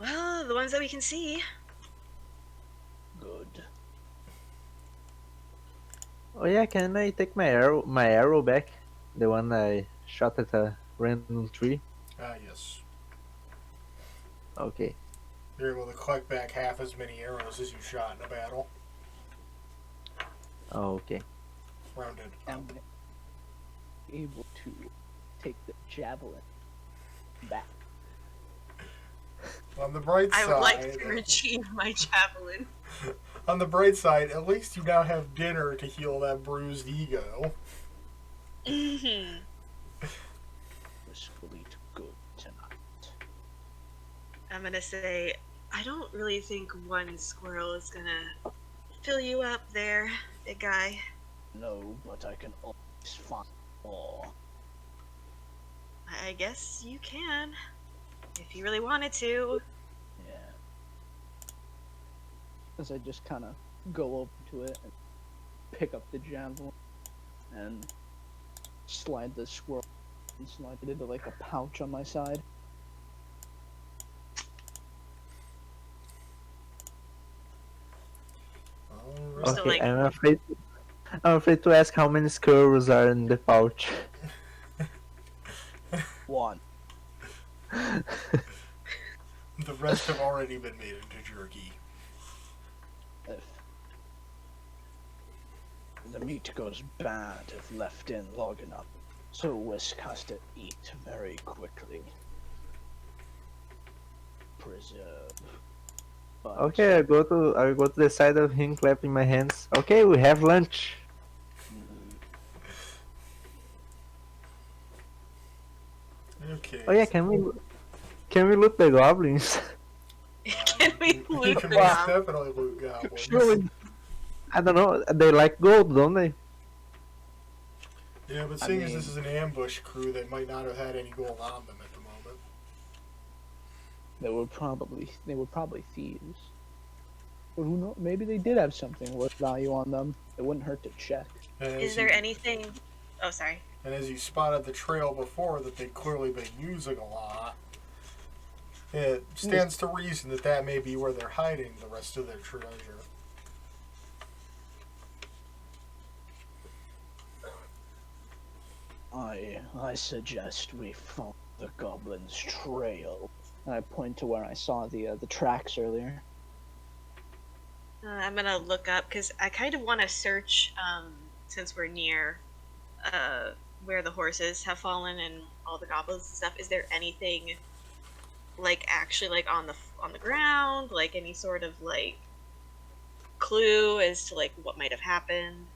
Well, the ones that we can see. Good. Oh yeah, can I take my arrow back? The one I shot at a random tree? Yes. Okay. You're able to collect back half as many arrows as you shot in a battle. Oh, okay. Rounded am up. able to take the javelin back. On the bright I side, would like to retrieve my javelin. on the bright side, at least you now have dinner to heal that bruised ego. Mhm. This will eat good tonight. I'm gonna say, I don't really think one squirrel is gonna fill you up there, big guy. No, but I can always find more. I guess you can, if you really wanted to. Yeah. As I just kind of go over to it and pick up the javelin and slide the squirrel and slide it into like a pouch on my side. Alright. So, Okay, like- I'm afraid to ask how many squirrels are in the pouch. One. The rest have already been made into jerky. If the meat goes bad if left in long enough, so Whisk has to eat very quickly. Preserve. But Okay, I go to the side of him, clapping my hands. Okay, we have lunch. Okay. Oh yeah, can we loot the goblins? Can we You loot can the most goblin? definitely loot goblins. Surely. I don't know. They like gold, don't they? Yeah, but I seeing as mean- this is an ambush crew, they might not have had any gold on them at the moment. They were probably thieves. But who knows? Maybe they did have something worth value on them. It wouldn't hurt to check. And Is as there you- anything? Oh, sorry. And as you spotted the trail before that they'd clearly been using a lot, it stands to reason that that may be where they're hiding the rest of their treasure. I suggest we follow the goblin's trail. And I point to where I saw the tracks earlier. I'm gonna look up because I kind of want to search, since we're near, where the horses have fallen and all the goblins and stuff. Is there anything, like actually like on the ground, like any sort of like clue as to like what might have happened?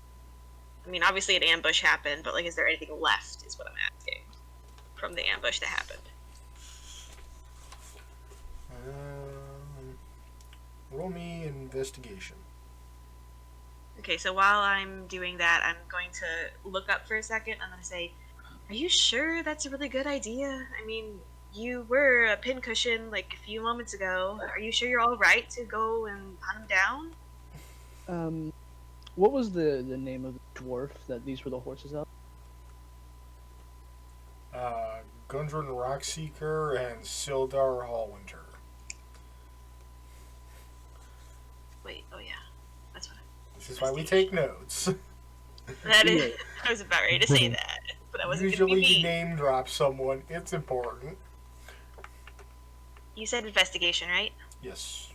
I mean, obviously an ambush happened, but like, is there anything left? Is what I'm asking from the ambush that happened. Roll me investigation. Okay, so while I'm doing that, I'm going to look up for a second. I'm going to say, are you sure that's a really good idea? I mean, you were a pincushion like a few moments ago. Are you sure you're all right to go and hunt him down? What was the name of the dwarf that these were the horses of? Gundren Rockseeker and Sildar Hallwinter. Wait, oh yeah, that's what This is why we take notes. that is. I was about ready to say that, but I wasn't going to Usually be you mean. name drop someone. It's important. You said investigation, right? Yes.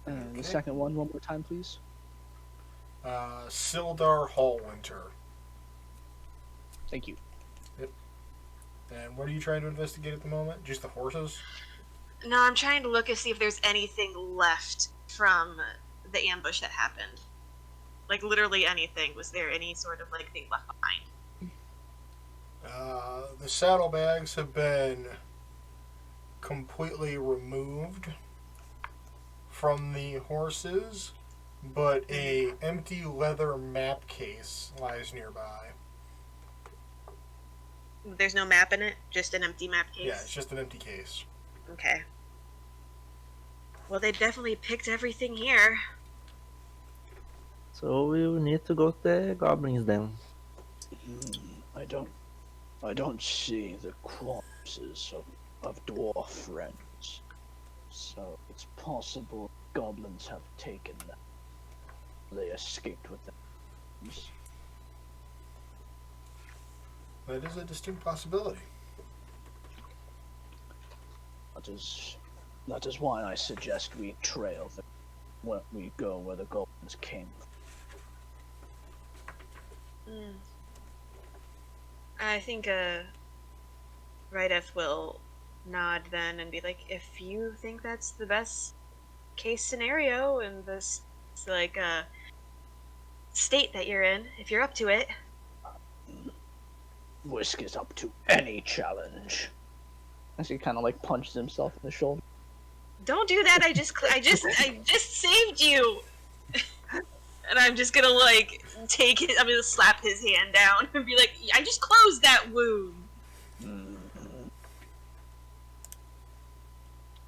The second one more time, please. Sildar Hallwinter. Thank you. And what are you trying to investigate at the moment? Just the horses? No, I'm trying to look and see if there's anything left from the ambush that happened. Like literally anything. Was there any sort of like thing left behind? The saddlebags have been completely removed from the horses. but a empty leather map case lies nearby. There's no map in it, just an empty map case. Yeah, it's just an empty case. Okay. Well, they definitely picked everything here. So we will need to go to the goblins then. I don't see the corpses of dwarf friends. So it's possible goblins have taken them. They escaped with them. That is a distinct possibility. That is why I suggest we trail them when we go where the goblins came from. I think Rydeth will nod then and be like, if you think that's the best case scenario in this like state that you're in, if you're up to it. Whisk is up to any challenge. As he kind of like punches himself in the shoulder. Don't do that. I just saved you. And I'm just gonna like take it. I'm gonna slap his hand down and be like, I just closed that wound.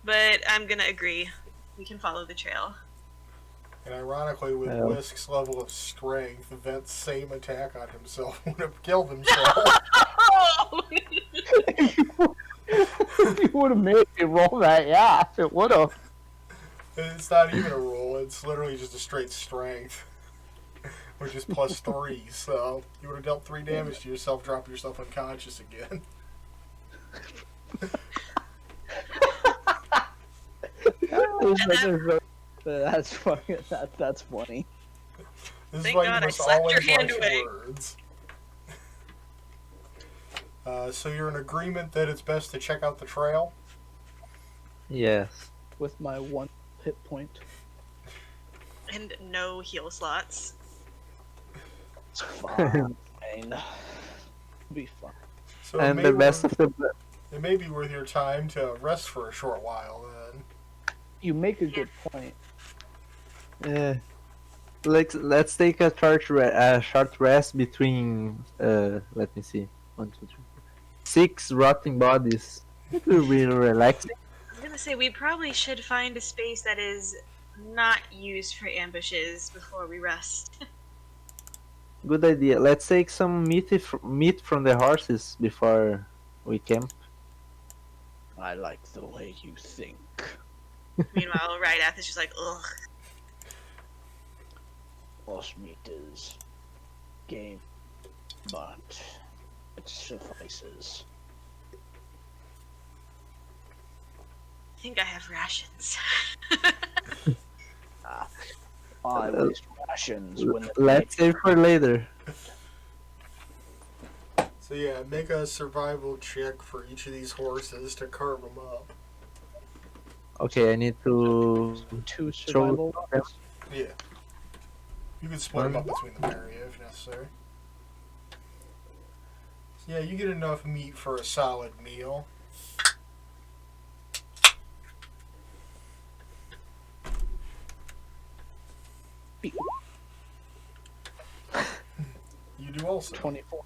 But I'm gonna agree. We can follow the trail. And ironically, with Whisk's level of strength, Vent's same attack on himself would have killed himself. Oh! You would have made me roll that, yeah, it would have. It's not even a roll, it's literally just a straight strength. Which is plus 3, so you would have dealt 3 damage to yourself, drop yourself unconscious again. That's fucking. That's funny. This Thank is why God you I must slapped always your hand watch away. words. So you're in agreement that it's best to check out the trail? Yes. With my 1 hit point. And no heal slots. It's fine. Be fun. So And the best of the it may be worth your time to rest for a short while then. You make a good point. yeah. Let's take a short rest between let me see, 1, 2, 3, 4, 6 rotting bodies. It will be relaxing. I was gonna say we probably should find a space that is not used for ambushes before we rest. Good idea. Let's take some meat from the horses before we camp. I like the way you think. Meanwhile, Rydeth is just like, ugh. Horse meat is game, but it suffices. I think I have rations. I waste rations when the Let's save for later. So yeah, make a survival check for each of these horses to carve them up. Okay, I need to 2 survival. Yeah. You can split them up between the area if necessary. So yeah, you get enough meat for a solid meal. You do also. 24.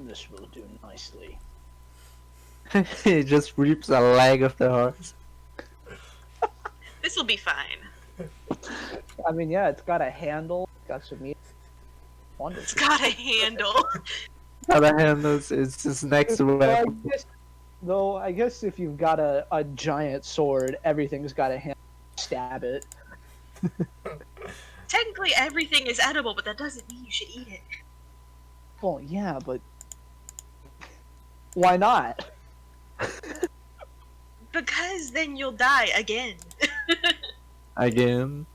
This will do nicely. He just rips a leg of the horse. This will be fine. I mean, yeah, it's got a handle, got some meat. It's Wonderful. got a handle. Other hand is his next weapon. Though I guess if you've got a giant sword, everything's got a handle. Stab it. Technically, everything is edible, but that doesn't mean you should eat it. Well, yeah, but why not? Because then you'll die again. Again.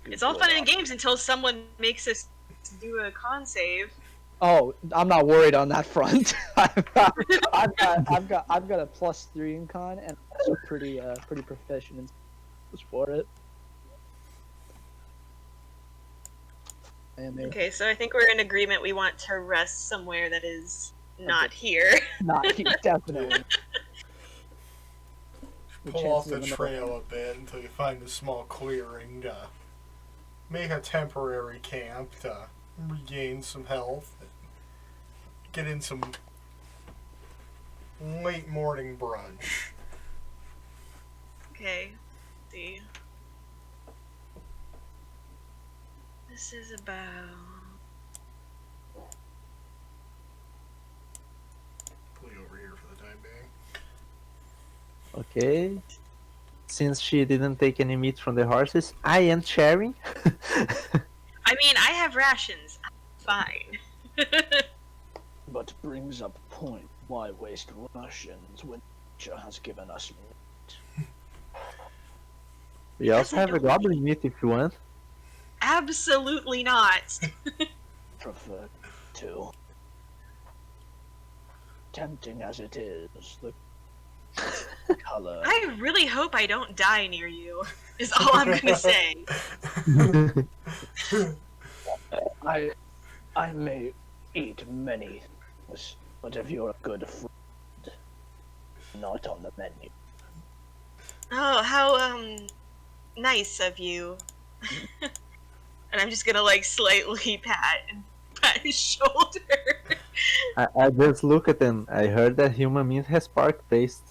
It's all fun and games until someone makes us do a con save. Oh, I'm not worried on that front. I've got a +3 in con, and I'm also pretty proficient in for it. And Okay, so I think we're in agreement. We want to rest somewhere that is not here. not definitely. pull off chances the of another trail one. a bit until you find a small clearing to make a temporary camp to regain some health, get in some late morning brunch. Okay. Let's see. This is about. Pull you over here for the time being. Okay. Since she didn't take any meat from the horses, I am sharing. I mean, I have rations. I'm fine. But brings up a point. Why waste rations when nature has given us meat? We also have a goblin meat if you want. Absolutely not. Prefer to. Tempting as it is, the color. I really hope I don't die near you, is all I'm gonna say. I may eat many things, but if you're a good friend, not on the menu. Oh, how, nice of you. And I'm just gonna, like, slightly pat his shoulder. I just look at them. I heard that human meat has pork taste.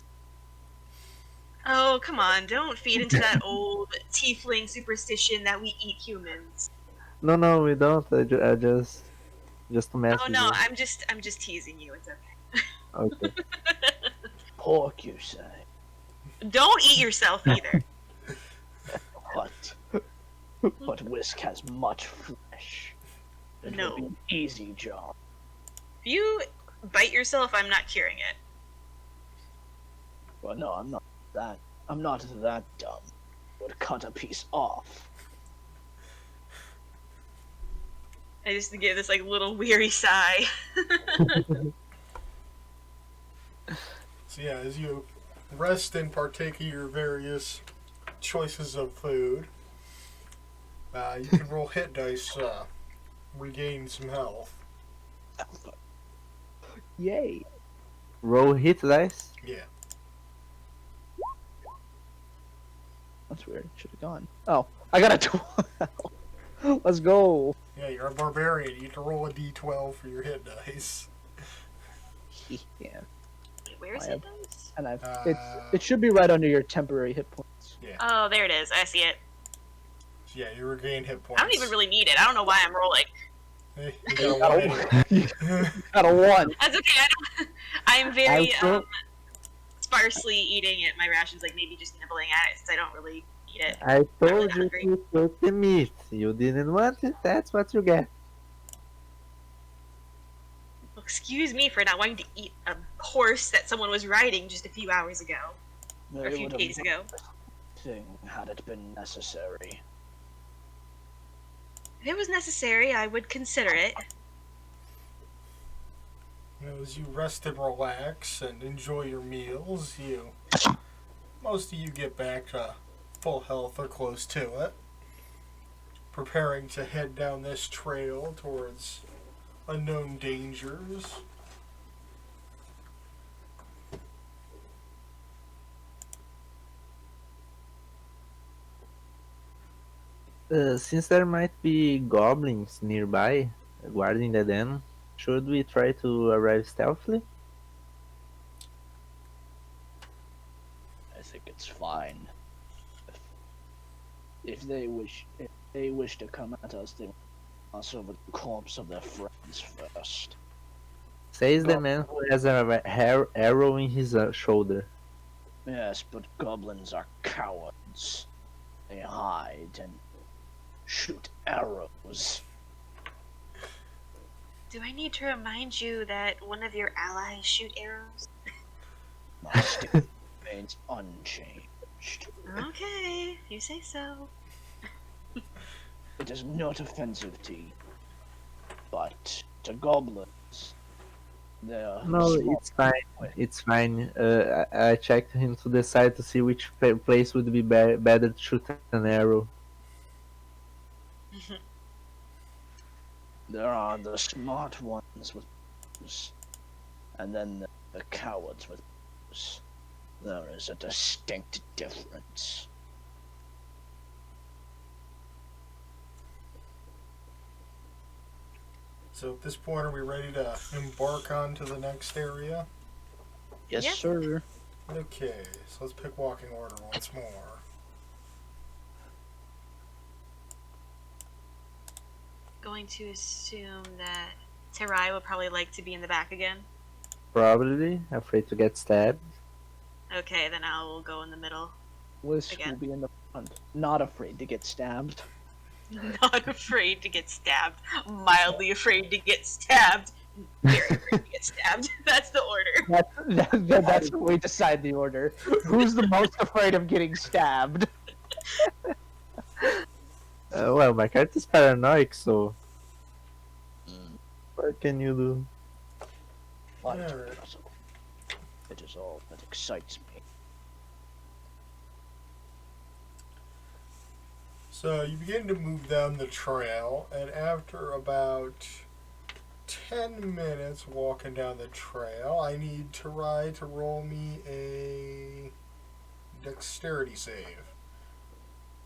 Oh, come on, don't feed into that old tiefling superstition that we eat humans. No, we don't. I just to mess Oh with no, you. I'm just teasing you, it's okay. Okay. Pork, you say? Don't eat yourself either. But Whisk has much flesh. It No. will be an easy job. If you bite yourself, I'm not curing it. Well, no, I'm not that dumb. Would cut a piece off. I just give this like little weary sigh. So yeah, as you rest and partake of your various choices of food, you can roll hit dice, regain some health. Yay! Roll hit dice. Yeah. That's weird. Should have gone. Oh, I got a 12. Let's go. Yeah, you're a barbarian. You get to roll a d12 for your hit dice. Yeah, Wait, where is I it? have- Dice? and it should be right under your temporary hit points. Yeah. Oh, there it is. I see it. Yeah, you regain hit points. I don't even really need it. I don't know why I'm rolling. Hey, you You got a got one anyway. Got a 1. That's okay. I'm very Also- sparsely eating it. My rations, like maybe just nibbling at it since I don't really eat it. I really told you hungry. to take the meat. You didn't want it. That's what you get. Well, excuse me for not wanting to eat a horse that someone was riding just a few hours ago or a It few would have days ago. thing had it been necessary. If it was necessary, I would consider it. You know, as you rest and relax and enjoy your meals, most of you get back to full health or close to it, preparing to head down this trail towards unknown dangers. Since there might be goblins nearby guarding the den, should we try to arrive stealthily? I think it's fine. If they wish to come at us, they will pass over the corpse of their friends first. Says the man who has a arrow in his shoulder. Yes, but goblins are cowards. They hide and shoot arrows. Do I need to remind you that one of your allies shoot arrows? My stick remains unchanged. Okay, you say so. It is not offensive to you, but to goblins, they are No, small. it's fine. It's fine. I checked him to the side to see which place would be better to shoot an arrow. There are the smart ones with bows, and then the cowards with bows. There is a distinct difference. So at this point, are we ready to embark on to the next area? Yes, Yeah. sir. Okay, so let's pick walking order once more. Going to assume that Terai would probably like to be in the back again. Probably afraid to get stabbed. Okay, then I will go in the middle. Liz Again. will be in the front, not afraid to get stabbed. Not afraid to get stabbed. Mildly afraid to get stabbed. Very afraid to get stabbed. That's the order. That's the way to decide the order. Who's the most afraid of getting stabbed? Well, my character is paranoid, so Mm, what can you do? why Alright. do puzzle? It is all that excites me. So you begin to move down the trail, and after about 10 minutes walking down the trail, I need Tarai to roll me a dexterity save.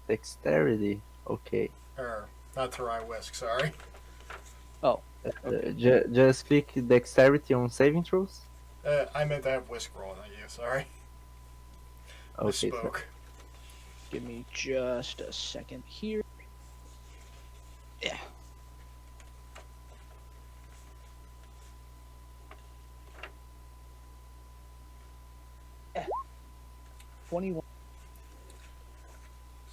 Dexterity. Okay. Or, not Tarai Whisk, sorry. Just click dexterity on saving throws. I meant to have Whisk roll, not you, sorry. Okay. Misspoke. Give me just a second here. Yeah. Yeah. 21.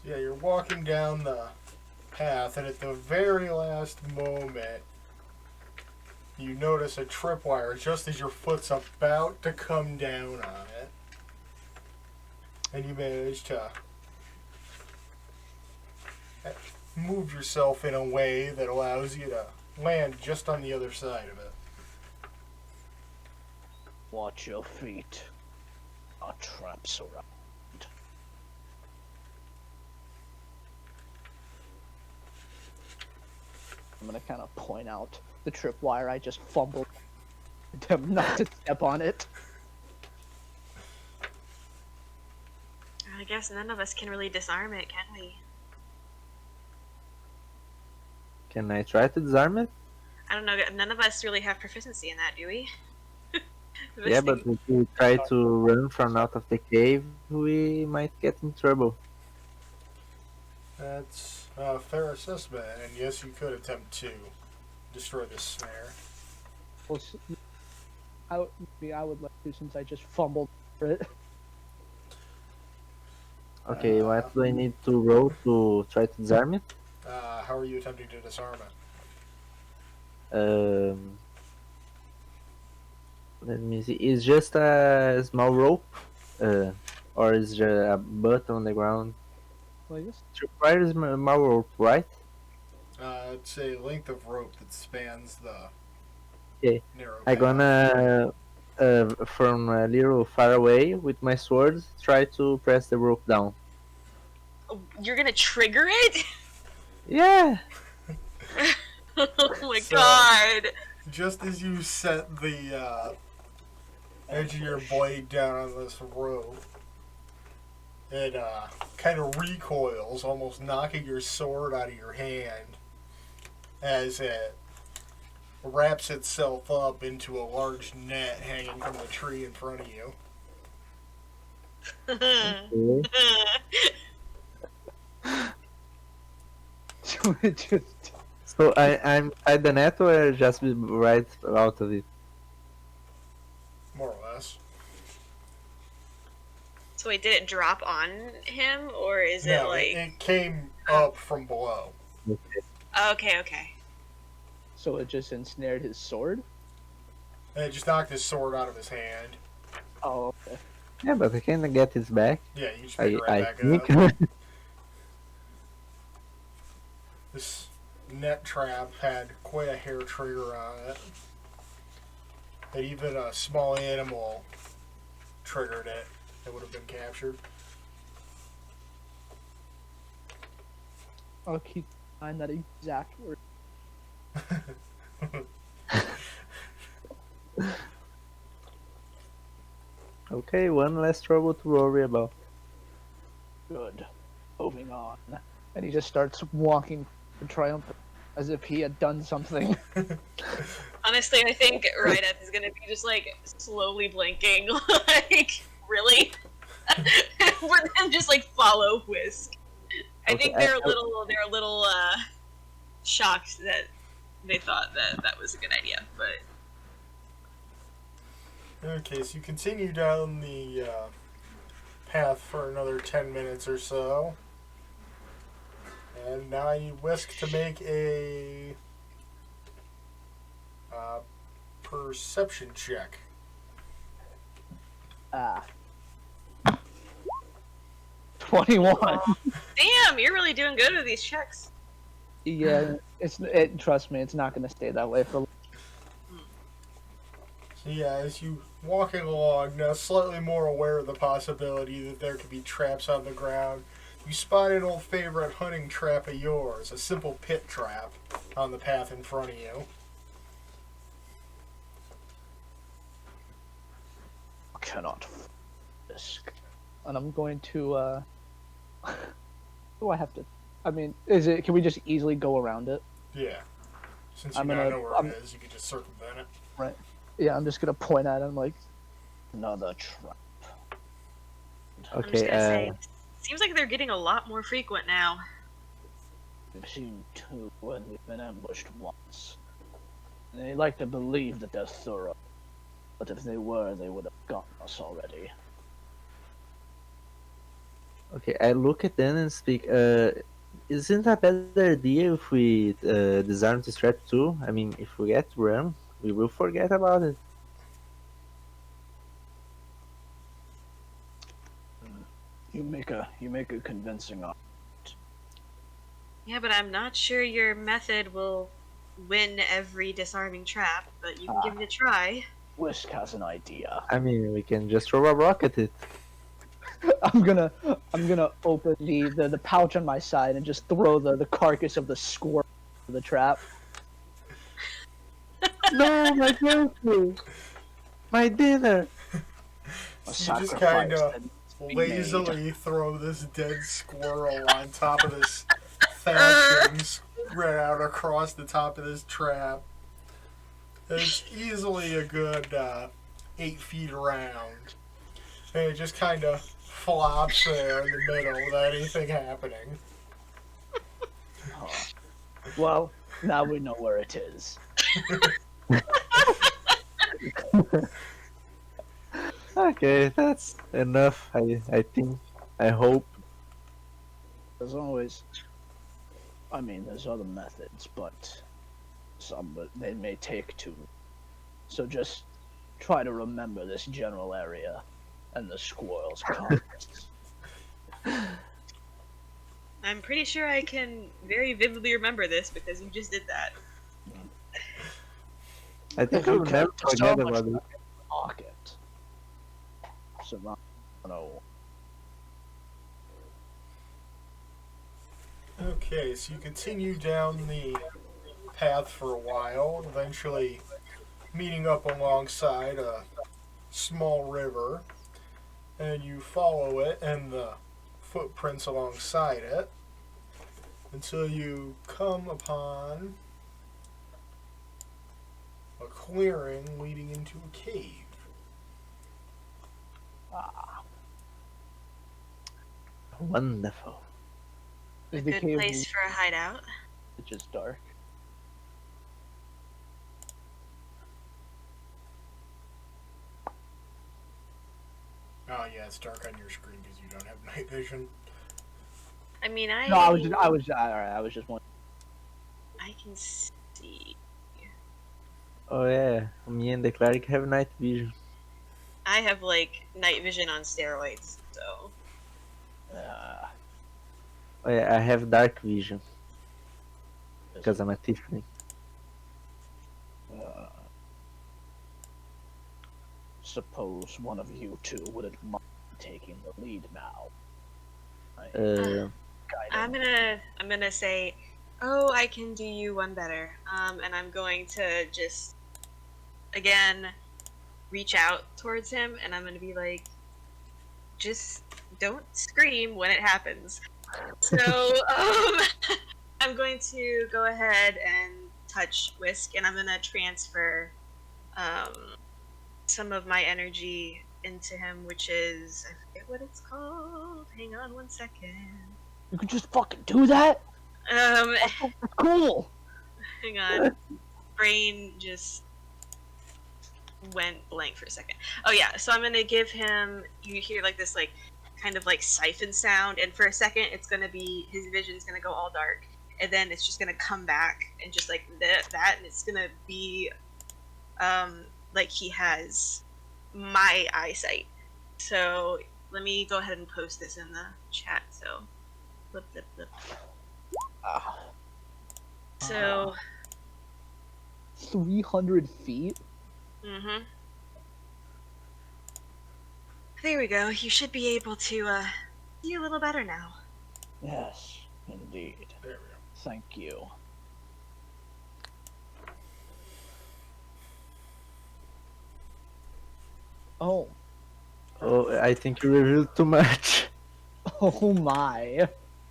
So yeah, you're walking down the path, and at the very last moment, you notice a tripwire just as your foot's about to come down on it. And you manage to move yourself in a way that allows you to land just on the other side of it. Watch your feet. Our traps around. I'm gonna kind of point out the tripwire. I just fumbled attempt not to step on it. I guess none of us can really disarm it, can we? Can I try to disarm it? I don't know. None of us really have proficiency in that, do we? This Yeah, thing- but if we try to run from out of the cave, we might get in trouble. That's a fair assessment, and yes, you could attempt to destroy this snare. Well, I would like to since I just fumbled for it. Okay, what do I need to roll to try to disarm it? How are you attempting to disarm it? Let me see. It's just a small rope, or is there a butt on the ground? Well, I guess It requires a small rope, right? It's a length of rope that spans the Okay. narrow I path. gonna, from a little far away with my sword, try to press the rope down. Oh, you're gonna trigger it? Yeah. Oh my So- god! Just as you set the edge of your blade down on this rope, it kind of recoils, almost knocking your sword out of your hand as it wraps itself up into a large net hanging from the tree in front of you. Okay. it just So I'm at the net or just be right out of it? More or less. So wait, did it drop on him, or is it No, like... it came up from below. Okay, okay. so it just ensnared his sword. And it just knocked his sword out of his hand. Oh, okay. Yeah, but I can get his back. Yeah, you just pick it right I back think. up. This net trap had quite a hair trigger on it. And even a small animal triggered it. It would have been captured. I'll keep in mind that exact word. Okay, one less trouble to worry about. Good. Moving on. And he just starts walking triumphant, as if he had done something. Honestly, I think Rydeth is gonna be just like slowly blinking, like really, but then just like follow Whisk. I Okay, think they're a little shocked that they thought that that was a good idea, but Okay, so you continue down the path for another 10 minutes or so. And now I need Whisk to make a perception check. Ah. 21. damn, you're really doing good with these checks. Yeah, trust me, it's not going to stay that way for. So yeah, as you walking along, now slightly more aware of the possibility that there could be traps on the ground, you spot an old favorite hunting trap of yours, a simple pit trap, on the path in front of you. Cannot risk. And I'm going to. Do I have to? I mean, is it? Can we just easily go around it? Yeah. Since you I'm now gonna- know where it is, you can just circumvent it. Right. Yeah, I'm just gonna point at him like, Another trap. I'm just Okay, gonna say, seems like they're getting a lot more frequent now. We've seen two when we've been ambushed once. They like to believe that they're thorough, but if they were, they would have gotten us already. okay, I look at them and speak. Isn't a better idea if we disarm this trap too? I mean, if we get run, we will forget about it. You make a convincing argument. Yeah, but I'm not sure your method will win every disarming trap, but you can give it a try. Whisk has an idea. I mean, we can just throw a rock at it. I'm gonna open the pouch on my side and just throw the carcass of the squirrel into the trap. No, my grocery, my dinner. A So you just sacrifice kind of that needs to be made. lazily throw this dead squirrel on top of this thatching spread out across the top of this trap. It's easily a good 8 feet around. And it just kind of flops there in the middle without anything happening. Oh. Well, now we know where it is. Okay, that's enough. I think. I hope. There's always, I mean, there's other methods, but they may take too. So just try to remember this general area and the squirrel's carcass. I'm pretty sure I can very vividly remember this because you just did that. I think You I will can never so forget much about it. Pocket. So, no. Okay, so you continue down the path for a while, eventually meeting up alongside a small river, and you follow it and the footprints alongside it until you come upon a clearing leading into a cave. Wonderful. Is the Good cave place for a hideout. It's just dark. Oh yeah, it's dark on your screen because you don't have night vision. I mean, No, I was just wondering. I can see. Oh yeah, me and the cleric have night vision. I have like night vision on steroids, so Oh yeah, I have dark vision because I'm a tiefling. Suppose one of you two wouldn't mind taking the lead now. Uh, I'm gonna say, oh, I can do you one better. And I'm going to just again reach out towards him, and I'm gonna be like, just don't scream when it happens. So I'm going to go ahead and touch Whisk, and I'm gonna transfer some of my energy into him, which is, I forget what it's called. Hang on one second. You could just fucking do that? That's Cool! hang on. Brain just went blank for a second. Oh yeah, so I'm gonna give him. You hear like this, like kind of like siphon sound, and for a second, it's gonna be his vision's gonna go all dark, and then it's just gonna come back and just like that, and it's gonna be like he has my eyesight. So let me go ahead and post this in the chat. So flip, flip, flip. So 300 feet? there we go. You should be able to see a little better now. Yes, indeed. There we go. Thank you. Oh. Oh, I think you revealed too much. Oh my.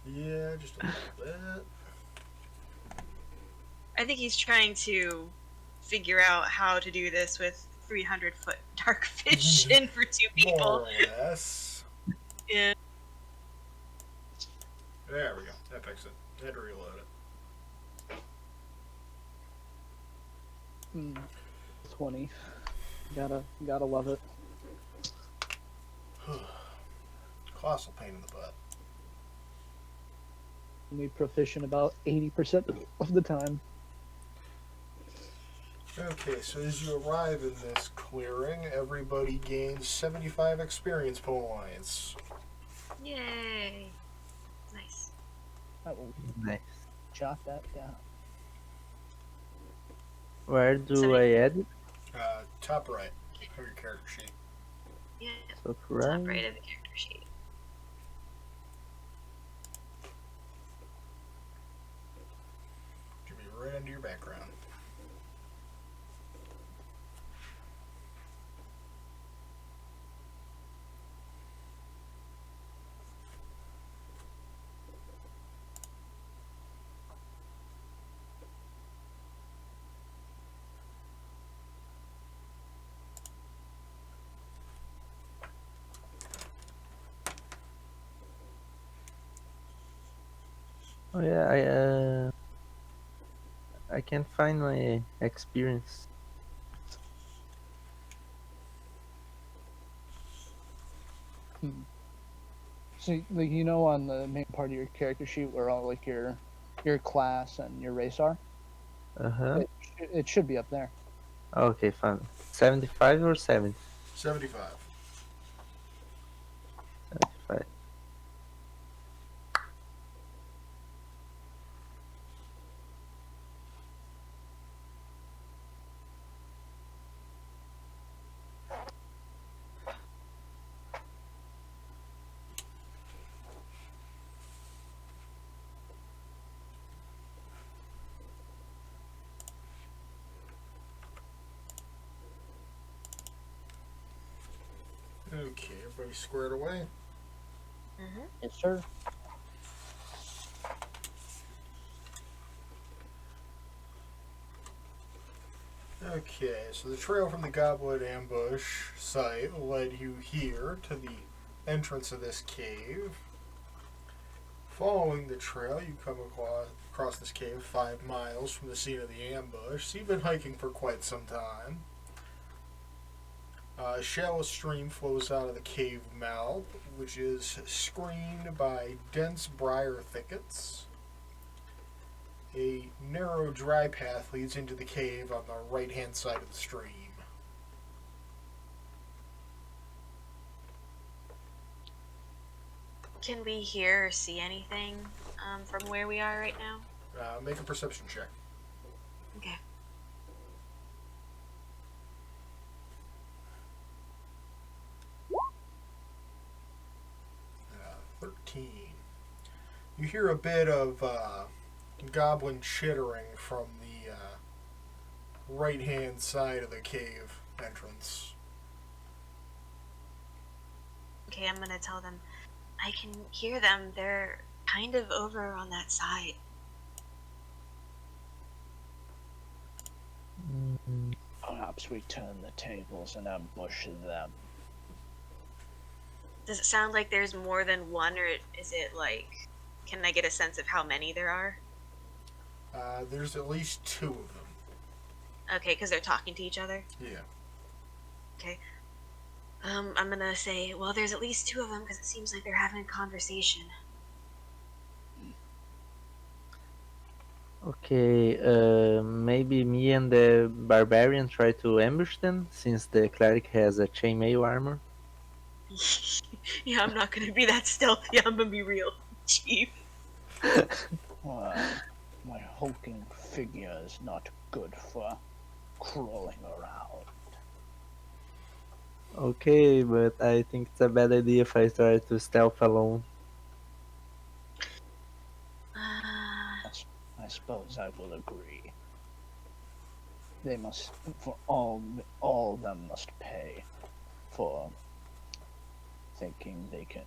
Yeah, just a little bit. I think he's trying to figure out how to do this with 300-foot dark vision for two More people. or less. Yeah. There we go. That fixed it. Had to reload it. 20. Gotta love it. Colossal pain in the butt. Only proficient about 80% of the time. Okay, so as you arrive in this clearing, everybody gains 75 experience points. Yay. Nice. I will Nice. jot that down. Where do So- I add it? Top right of your character sheet. Yeah. Top Top right. right of the character sheet. Should be right under your background. Oh yeah, I can't find my experience. So, like, on the main part of your character sheet where all, like, your class and your race are? Uh-huh. It should be up there. Okay, fine. 75 or 70? 75. 75. Okay, everybody squared away. Yes, sir. Okay, so the trail from the Goblin ambush site led you here to the entrance of this cave. Following the trail, you come across this cave 5 miles from the scene of the ambush, so you've been hiking for quite some time. A shallow stream flows out of the cave mouth, which is screened by dense briar thickets. A narrow dry path leads into the cave on the right-hand side of the stream. Can we hear or see anything from where we are right now? Make a perception check. Okay. Uh, 13. You hear a bit of goblin chittering from the right-hand side of the cave entrance. Okay, I'm gonna tell them. I can hear them. They're kind of over on that side. Perhaps we turn the tables and ambush them. Does it sound like there's more than one, or is it like? Can I get a sense of how many there are? There's at least two of them. Okay, because they're talking to each other. Yeah. Okay. I'm gonna say, well, there's at least two of them because it seems like they're having a conversation. Okay, maybe me and the barbarian try to ambush them since the cleric has a chainmail armor. Yeah, I'm not gonna be that stealthy. I'm gonna be real cheap. My hulking figure is not good for crawling around. Okay, but I think it's a bad idea if I try to stealth alone. I suppose I will agree. They must, for all of them must pay for thinking they can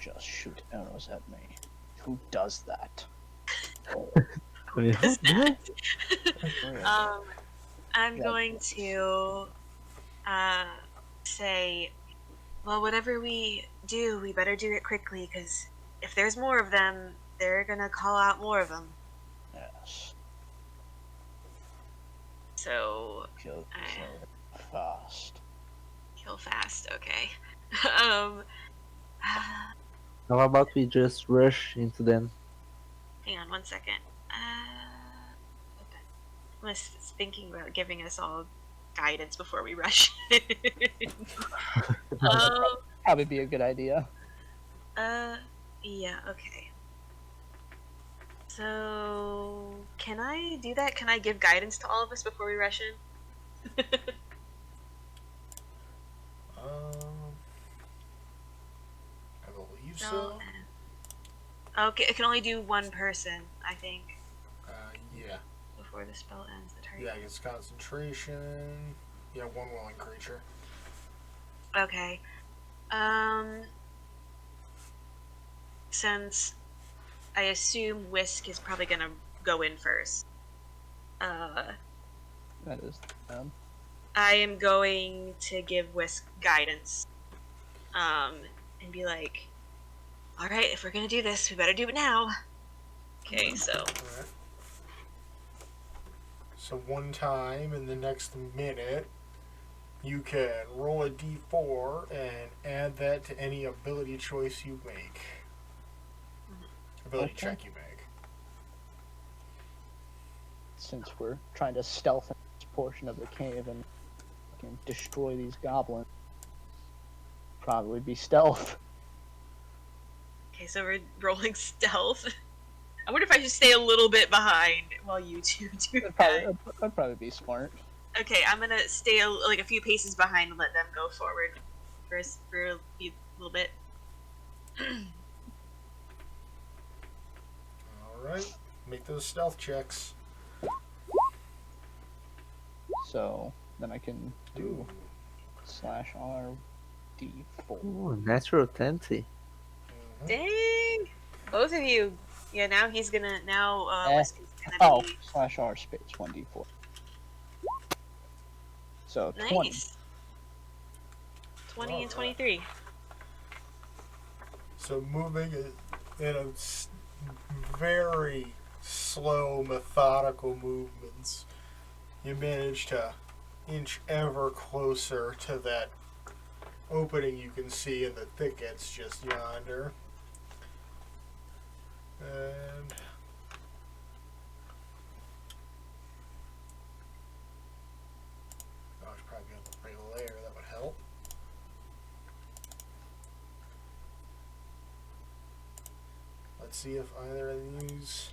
just shoot arrows at me. Who does that? I'm Yeah. going to say, well, whatever we do, we better do it quickly because if there's more of them, they're gonna call out more of them. Yes. So Kill fast. kill fast. Okay. um, How about we just rush into them? hang on one second. I was thinking about giving us all guidance before we rush. Probably be a good idea. Yeah, okay. So, can I do that? Can I give guidance to all of us before we rush in? I believe so. Okay, it can only do one person, I think, Yeah. before the spell ends. The target. Yeah, it's concentration. Yeah, one willing creature. Okay. Since I assume Whisk is probably gonna go in first. That is. I am going to give Whisk guidance. And be like, alright, if we're gonna do this, we better do it now. Okay, so. Alright. So one time in the next minute, you can roll a d4 and add that to any ability choice you make. Ability check you make. Since we're trying to stealth in this portion of the cave and can destroy these goblins, probably be stealth. Okay, so we're rolling stealth. I wonder if I should stay a little bit behind while you two do that. That'd probably be smart. Okay, I'm gonna stay a few paces behind and let them go forward for a little bit. Alright, make those stealth checks. So then I can do /R D4. Ooh, natural 20. Dang! Both of you. Yeah, now he's gonna Whisk is gonna Oh, be /R space 1D4. So nice. 20. 20 and 23. So moving in a very slow, methodical movements, you manage to inch ever closer to that opening you can see in the thickets just yonder. And I should probably be able to bring a layer, that would help. Let's see if either of these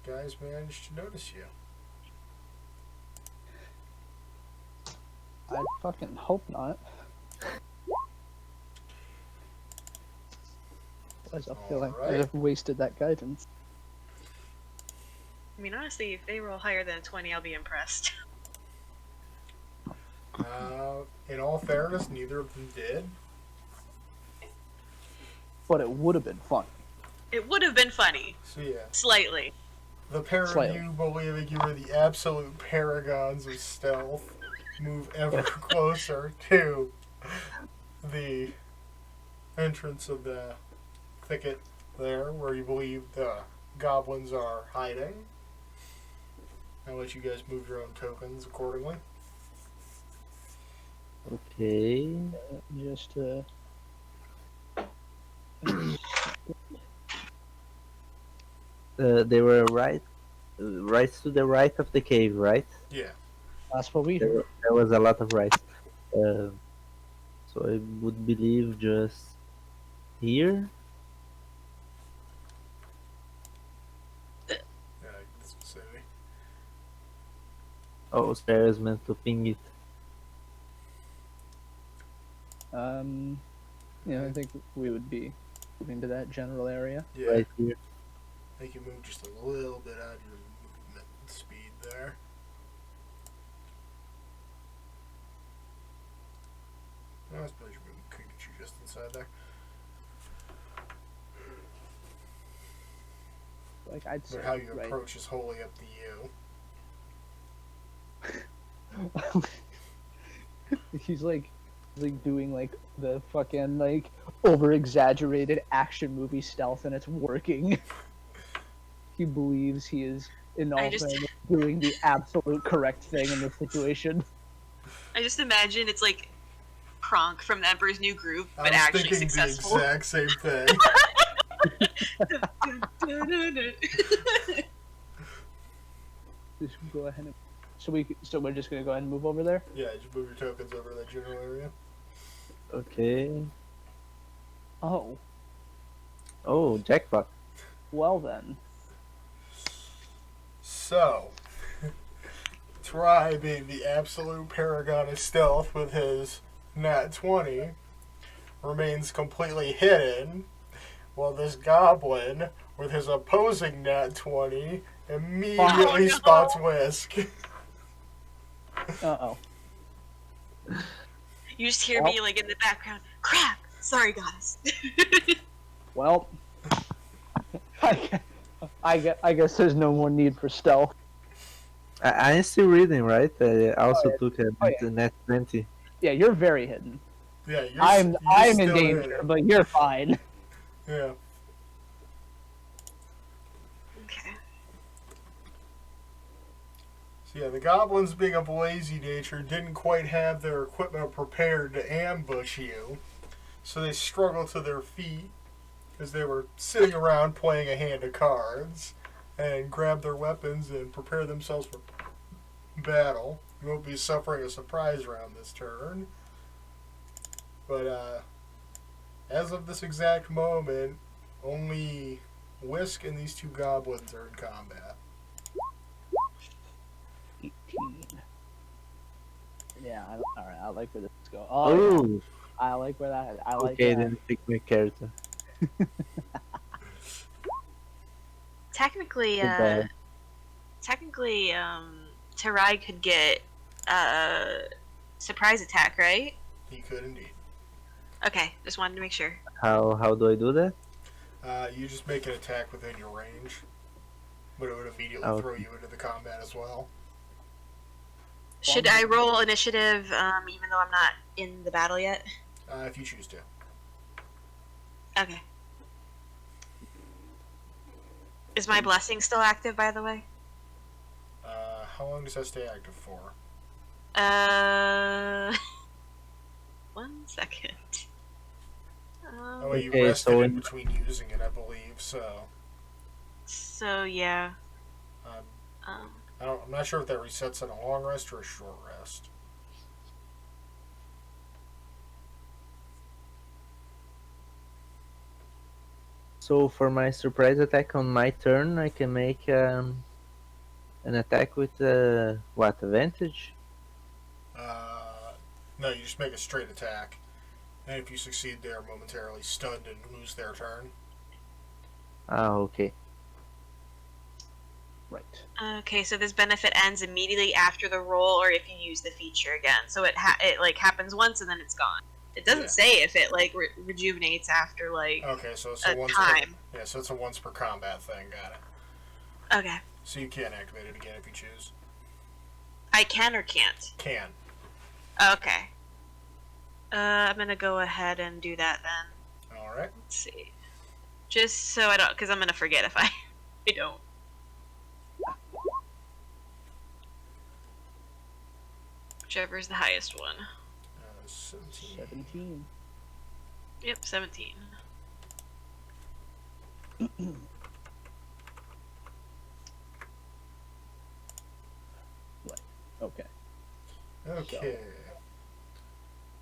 guys managed to notice you. I fucking hope not. Otherwise, I feel like I've wasted that guidance. I mean, honestly, if they roll higher than 20, I'll be impressed. In all fairness, neither of them did. but it would have been fun. It would have been funny. So yeah, Slightly. the pair Slightly. of you believing you are the absolute paragons of stealth move ever closer to the entrance of the thicket there, where you believe the goblins are hiding. I'll let you guys move your own tokens accordingly. Okay. Just They were right to the right of the cave, right? Yeah. that's what we There, heard. there was a lot of rights. So I would believe just here. Yeah, this vicinity. Oh, Sarah is meant to ping it. I think we would be moving to that general area. Yeah. Right here. I think you move just a little bit out of your movement speed there. I suppose your movement could get you just inside there. Like I'd say, But how you right. approach is wholly up to you. He's like doing like the fucking like over exaggerated action movie stealth, and it's working. He believes he is in all I just- fairness doing the absolute correct thing in this situation. I just imagine it's like Kronk from the Emperor's New Groove, I but was actually thinking successful. the exact same thing. Just go ahead and so we're just gonna go ahead and move over there. Yeah, just move your tokens over to that general area. Okay. Oh, Oh, jackpot. well then. So, Try being the absolute paragon of stealth with his nat 20 remains completely hidden, while this goblin with his opposing nat 20 immediately Oh, no. spots Whisk. Uh-oh. You just hear me like in the background. Crap! Sorry, guys. Well, I guess there's no more need for stealth. I'm still reading, right? I also took a Oh, yeah. net 20. Yeah, you're very hidden. Yeah, you're I'm in still danger, hidden. but you're fine. Yeah. Okay. So yeah, the goblins, being of lazy nature, didn't quite have their equipment prepared to ambush you, so they struggled to their feet as they were sitting around playing a hand of cards, and grabbed their weapons and prepare themselves for battle. You won't be suffering a surprise round this turn. But as of this exact moment, only Whisk and these two goblins are in combat. 18. Yeah, alright, I like where this is going. Oh, yeah, Oh, I like where that. I like okay, that. then pick my character. Technically, Goodbye. Tarai could get surprise attack, right? He could indeed. Okay, just wanted to make sure. How do I do that? You just make an attack within your range, but it would immediately Oh. throw you into the combat as well. Should I roll initiative, even though I'm not in the battle yet? If you choose to. Okay. Is my blessing still active, by the way? How long does that stay active for? 1 second. Oh, wait, you Okay, rested so in in- between using it, I believe. So, So yeah. um, Um, I'm not sure if that resets on a long rest or a short rest. So for my surprise attack on my turn, I can make an attack with what advantage? No, you just make a straight attack, and if you succeed, they are momentarily stunned and lose their turn. Ah, okay. Right. okay, so this benefit ends immediately after the roll, or if you use the feature again. So it like happens once and then it's gone. It doesn't Yeah. say if it like rejuvenates after like Okay, so it's a a once time. per, yeah, so it's a once per combat thing. Got it. Okay, So you can activate it again if you choose. I can or can't. Can. Okay. I'm gonna go ahead and do that then. All right. Let's see. Just so I don't, because I'm gonna forget if I don't. Whichever's the highest one. 17. 17. Yep, 17. Okay. Okay.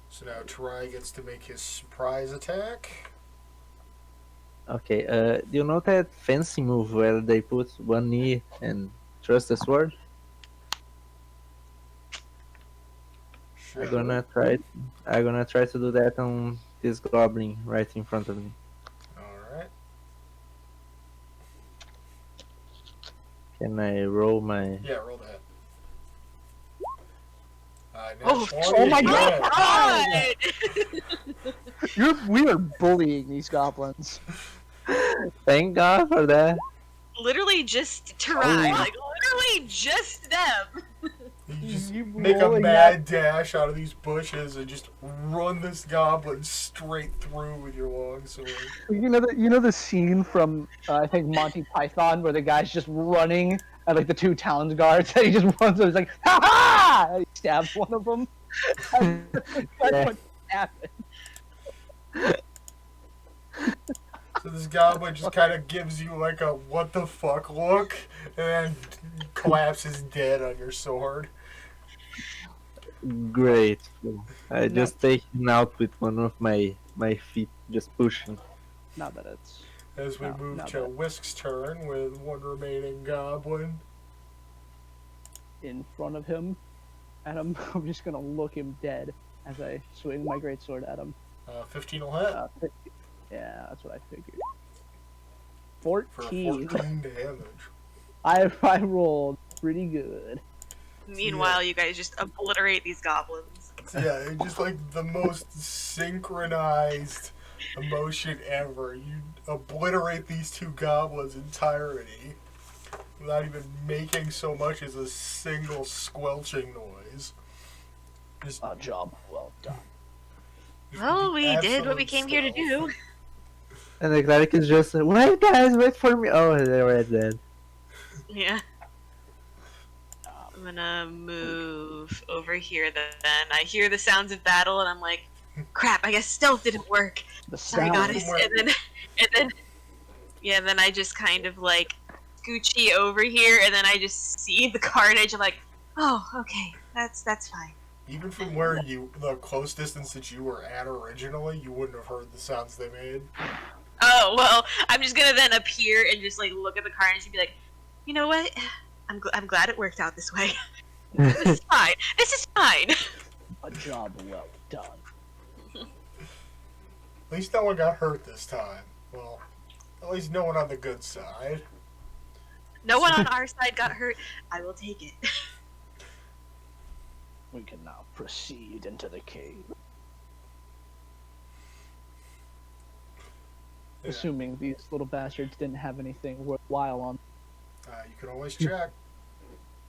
So now Tarai gets to make his surprise attack. Okay, do you know that fancy move where they put one knee and thrust the sword? Sure. I'm gonna try to do that on this goblin right in front of me. All right. Can I roll my? Yeah, roll that. Oh, oh my God! We are bullying these goblins. Thank God for that. Literally just Tarai. Like, literally just them. You just You make a rolling mad dash out of these bushes and just run this goblin straight through with your longsword. You know the scene from I think Monty Python where the guy's just running at like the two town guards and he just runs and he's like ha ha! And he stabs one of them. That's Yeah. what happened. So this goblin just kind of gives you like a what the fuck look and then collapses dead on your sword. Great. I just take him out with one of my feet, just pushing. Now that it's As we No, move not to bad. Whisk's turn with one remaining goblin. in front of him, and I'm just gonna look him dead as I swing my greatsword at him. 15 will hit 50. Yeah, that's what I figured. for 14. 14 damage. I rolled pretty good. Meanwhile, you guys just obliterate these goblins. Yeah, it's just like the most synchronized emotion ever. You obliterate these two goblins' entirety without even making so much as a single squelching noise. Just, A job well done. just Well, the we did what we absolute came here to stealth. do. And the cleric is just, wait guys, wait for me. Oh, they're right dead. Yeah. I'm gonna move over here then. I hear the sounds of battle and I'm like, crap, I guess stealth didn't work. The Sorry, sound. goddess. And then I just kind of like Gucci over here and then I just see the carnage. I'm like, oh, okay, that's fine. Even from where the close distance that you were at originally, you wouldn't have heard the sounds they made. Oh, well, I'm just gonna then appear and just like look at the carnage and be like, you know what? I'm glad it worked out this way. This is fine. This is fine. A job well done. At least no one got hurt this time. Well, at least no one on the good side. No one on our side got hurt. I will take it. We can now proceed into the cave. Yeah. Assuming these little bastards didn't have anything worthwhile on. You can always check.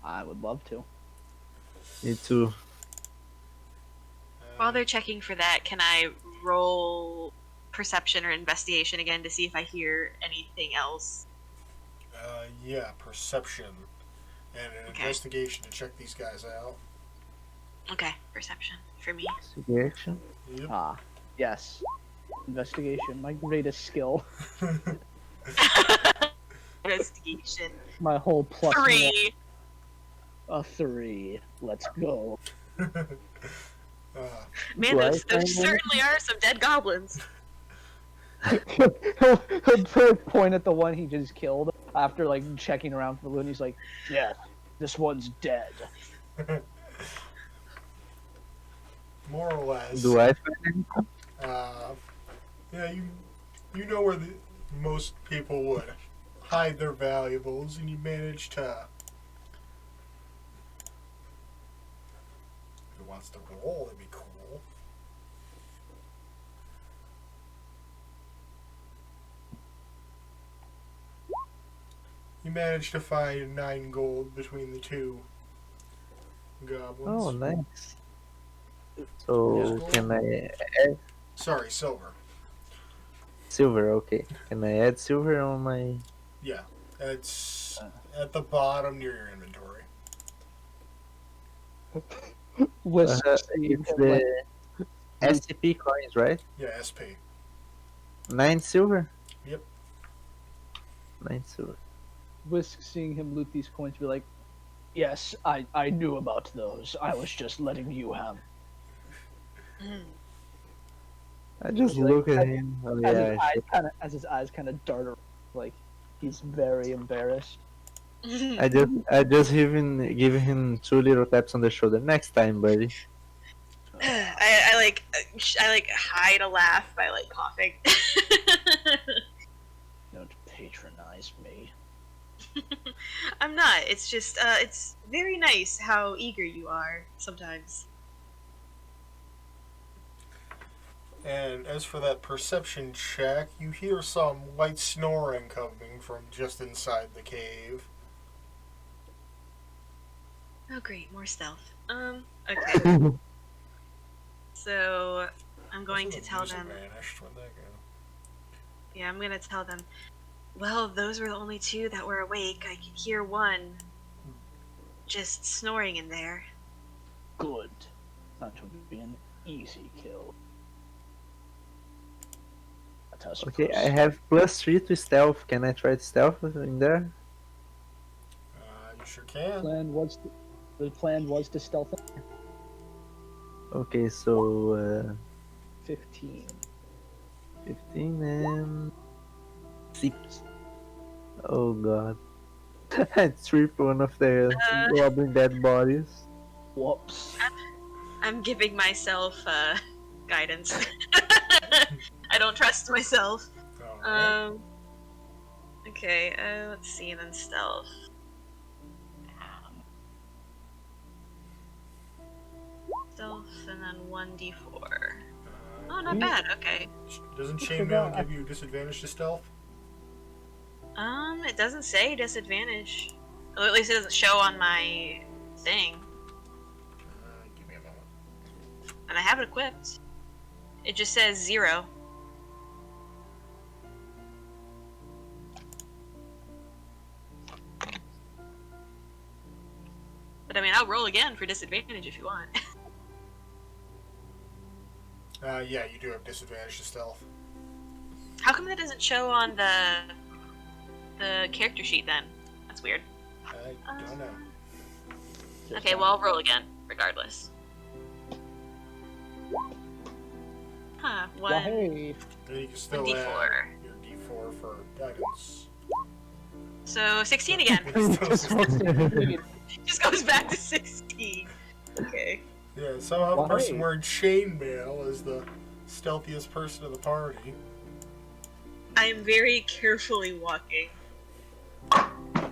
I would love to. Me too. While they're checking for that, can I roll perception or investigation again to see if I hear anything else? Yeah, perception and an Okay. investigation to check these guys out. Okay, perception for me. Reaction. Yep. Ah, yes. Investigation, my greatest skill. Investigation. My whole plus 3. one. A 3. Let's go. Man, Do I there find certainly are some dead goblins. he'll point at the one he just killed after like checking around for the loot. He's like, Yes, this one's dead. More or less. Do I find anything? Yeah, you know where most people would hide their valuables, and you manage to. Who wants to roll? That'd be cool. managed to find 9 gold between the two goblins. Oh, nice. Yeah. So Gold? can I add Sorry, silver. silver? Okay. Can I add silver on my? Yeah, it's at the bottom near your inventory. Wisp seeing It's him the like SCP coins, right? Yeah, SP. 9 silver. Yep. 9 silver. Wisp seeing him loot these coins, be like, Yes, I knew about those. I was just letting you have. I just Like, look at him. Oh yeah, as his eyes kind of dart around, like he's very embarrassed. I just give him 2 little taps on the shoulder. Next time, buddy. I like hide a laugh by like coughing. Don't patronize me. I'm not. It's just it's very nice how eager you are sometimes. And as for that perception check, you hear some light snoring coming from just inside the cave. Oh great, more stealth. Okay. So I'm going to tell them. Vanished. Where'd that go? Yeah, I'm gonna tell them. Well, those were the only 2 that were awake. I could hear one just snoring in there. Good. That would be an easy kill. Let us Okay, I proceed. have +3 to stealth. Can I try stealth in there? You sure can. The plan was to stealth him. Okay, so 15. 15 and 6. Oh god. I tripped one of the goblin dead bodies. Whoops. I'm giving myself guidance. I don't trust myself. Alright. Okay, let's see, and then stealth. Stealth, and then 1d4. Oh, not bad, okay. Doesn't chainmail give you disadvantage to stealth? It doesn't say disadvantage. Or at least it doesn't show on my thing. Give me a moment. And I have it equipped. It just says 0. But I mean, I'll roll again for disadvantage if you want. Yeah, you do have disadvantage to stealth. How come that doesn't show on the character sheet then? That's weird. I don't know. Okay, well, I'll roll again, regardless. Huh, Well, hey, Then you can still 1d4. add your d4 for guidance. So 16 again. Indeed. Just goes back to 16. Okay. Yeah, somehow the Why? person wearing chainmail is the stealthiest person in the party. I am very carefully walking.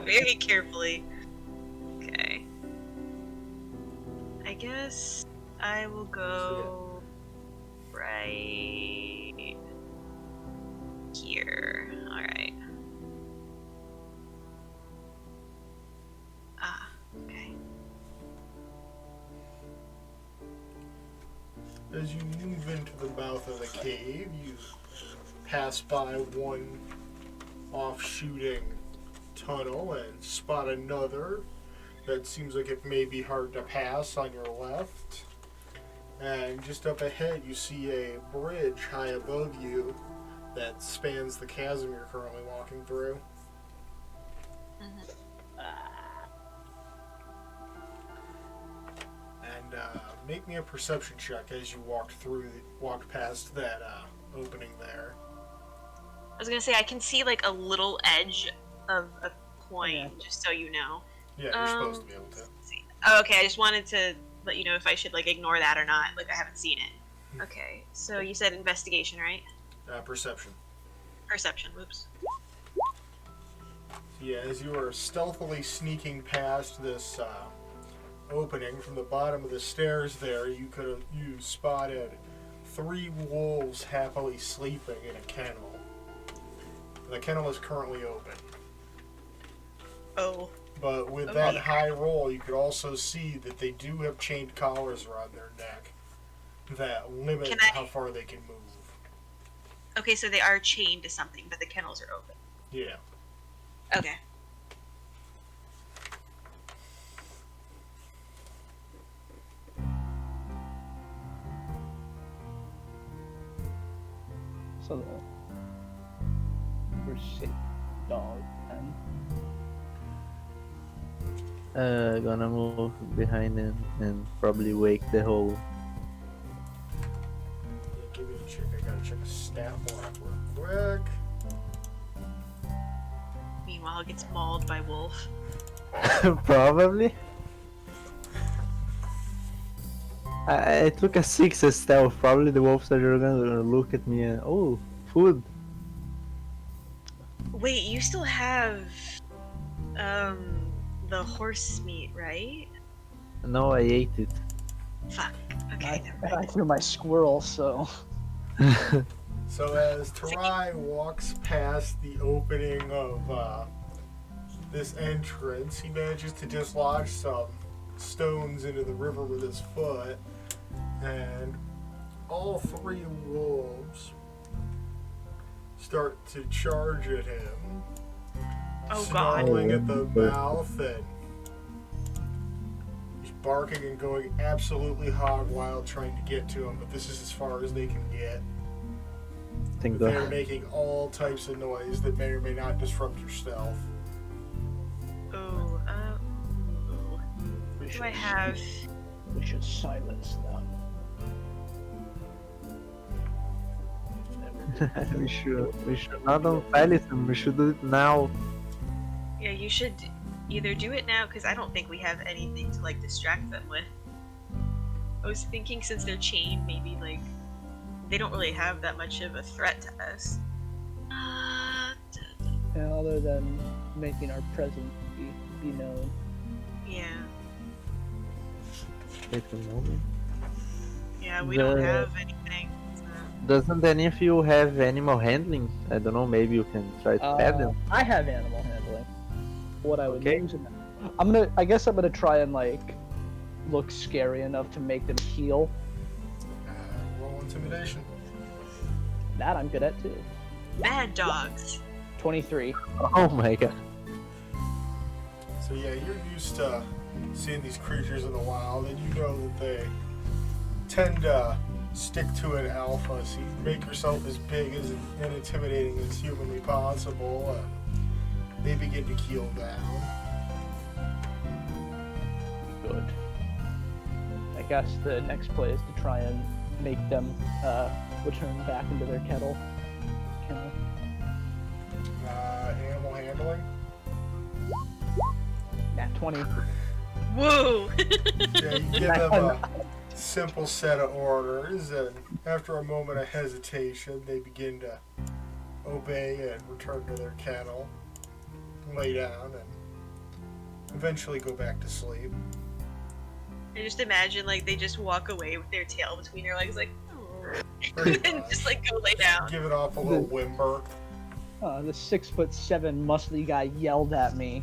Very carefully. Okay. I guess I will go right here. Alright. Ah, okay. As you move into the mouth of the cave, you pass by one off-shooting tunnel and spot another that seems like it may be hard to pass on your left. And just up ahead, you see a bridge high above you that spans the chasm you're currently walking through. And make me a perception check as you walk past that opening there. I was gonna say, I can see like a little edge of a coin, Yeah. just so you know. Yeah, you're supposed to be able to. Let's see. Oh, okay, I just wanted to let you know if I should like ignore that or not. Like, I haven't seen it. Okay, so you said investigation, right? Perception. Perception, whoops. Yeah, as you are stealthily sneaking past this opening from the bottom of the stairs there, you spotted 3 wolves happily sleeping in a kennel. The kennel is currently open. Oh. But with Oh, that dear. high roll, you could also see that they do have chained collars around their neck that limit Can I- how far they can move. Okay, so they are chained to something, but the kennels are open. Yeah. Okay. So we're safe, dog, and Gonna move behind him and probably wake the whole. Yeah, give me a check. I gotta check a stat block real quick. Meanwhile, it gets mauled by wolf. Probably. I took a 6 as stealth. Probably the wolves are gonna look at me and oh, food. Wait, you still have the horse meat, right? No, I ate it. Fuck. Okay, never I mind. threw my squirrel, so So as Tarai walks past the opening of this entrance, he manages to dislodge some stones into the river with his foot, and all three wolves start to charge at him, Oh god. snarling at the mouth, and he's barking and going absolutely hog wild trying to get to him, but this is as far as they can get. Thank They're God. making all types of noise that may or may not disrupt your stealth. Oh, ooh. We What do should, I have? we should silence them. we should not silence them. We should do it now. Yeah, you should either do it now, because I don't think we have anything to, like, distract them with. I was thinking since they're chained, maybe, like, they don't really have that much of a threat to us. and other than making our presence be known. Yeah. Wait a moment. Yeah, we don't The- have anything. So. Doesn't any of you have animal handling? I don't know. Maybe you can try to pet them. I have animal handling. What I would Okay. use in that. I guess I'm gonna try and like look scary enough to make them heal. Roll intimidation. That I'm good at too. Mad dogs. 23. Oh my God. So yeah, you're used to seeing these creatures in the wild, and you know that they tend to stick to an alpha, so you make yourself as big and intimidating as humanly possible, and they begin to keel down. Good. I guess the next play is to try and make them return back into their kennel. Animal handling. Nat 20. Whoa! Yeah, you give them a simple set of orders, and after a moment of hesitation, they begin to obey and return to their kennel, lay down, and eventually go back to sleep. I just imagine, like, they just walk away with their tail between their legs, like, oh. Pretty and much. just, like, go lay down. Give it off a little whimper. The 6'7" muscly guy yelled at me.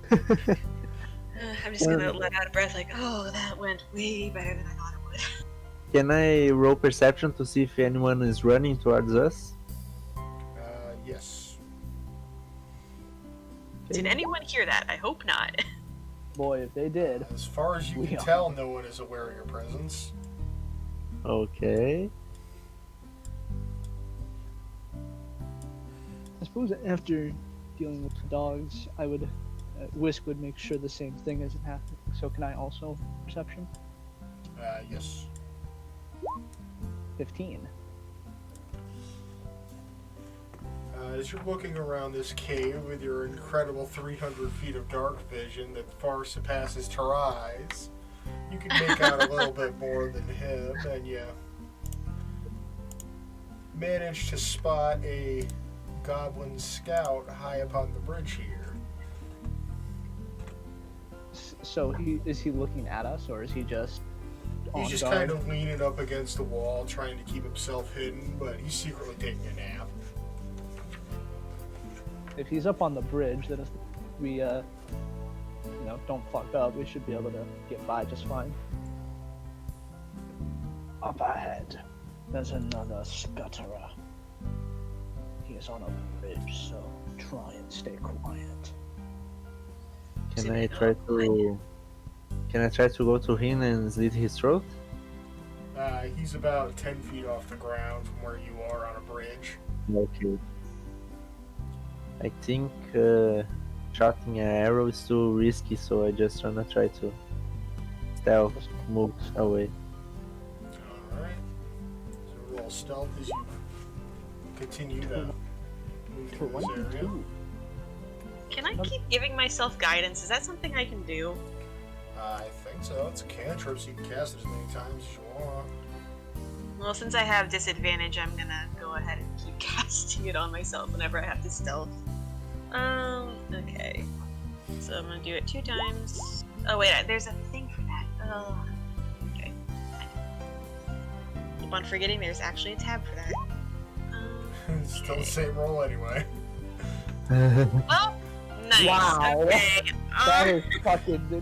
I'm just gonna let out a breath, like, oh, that went way better than I thought it would. Can I roll perception to see if anyone is running towards us? Yes. Did anyone hear that? I hope not. Boy, if they did. As far as you We can are. tell, no one is aware of your presence. Okay. I suppose after dealing with the dogs, I would. Whisk would make sure the same thing isn't happening. So can I also perception? Yes. 15. As you're looking around this cave with your incredible 300 feet of dark vision that far surpasses Tarai's, you can make out a little bit more than him, and you manage to spot a goblin scout high up on the bridge here. So is he looking at us, or is he just on He's just guard? kind of leaning up against the wall, trying to keep himself hidden, but he's secretly taking a nap. If he's up on the bridge, then we don't fuck up, we should be able to get by just fine. Up ahead, there's another scutterer. He is on a bridge, so try and stay quiet. Can I try to go to him and slit his throat? He's about 10 feet off the ground from where you are on a bridge. Okay. I think shooting an arrow is too risky, so I just wanna try to stealth move away. Alright. So roll stealth as you continue to move through this area. 22. Can I keep giving myself guidance? Is that something I can do? I think so. It's a cantrip, so you can cast it as many times as you want. Well, since I have disadvantage, I'm gonna go ahead and keep casting it on myself whenever I have to stealth. Okay. So I'm gonna do it 2 times. Oh wait, there's a thing for that. Oh. Okay. Keep on forgetting there's actually a tab for that. It's still the same roll anyway. Well, nice. Wow. Okay.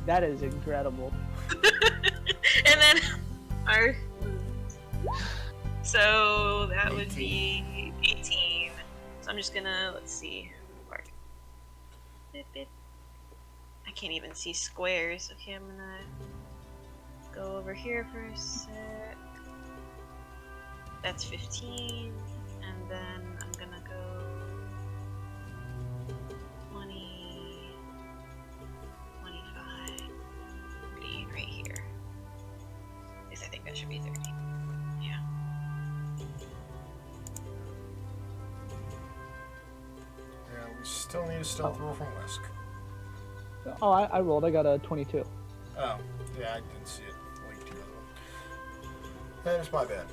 That is incredible. And then our. So that would be 18. So I'm just gonna, let's see. I can't even see squares. Okay, I'm gonna go over here for a sec. That's 15. And then I'm gonna go 20, 25, 30 right here. At least I think that should be 30. Yeah. Yeah, we still need a stealth roll from Whisk. Oh, I rolled. I got a 22. Oh, yeah, I didn't see it linked to the other one. That is my bad.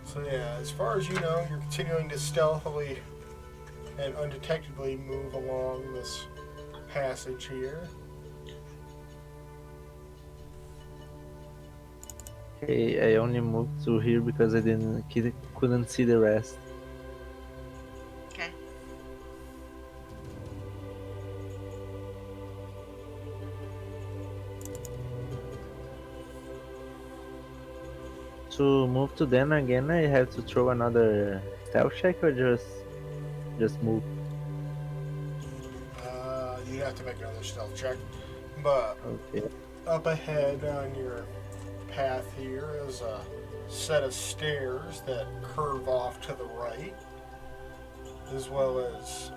So yeah, as far as you know, you're continuing to stealthily and undetectably move along this passage here. Okay, I only moved to here because I couldn't see the rest. Okay. To move to them again, I have to throw another stealth check or just move. You have to make another stealth check. But Okay. up ahead on your path here is a set of stairs that curve off to the right, as well as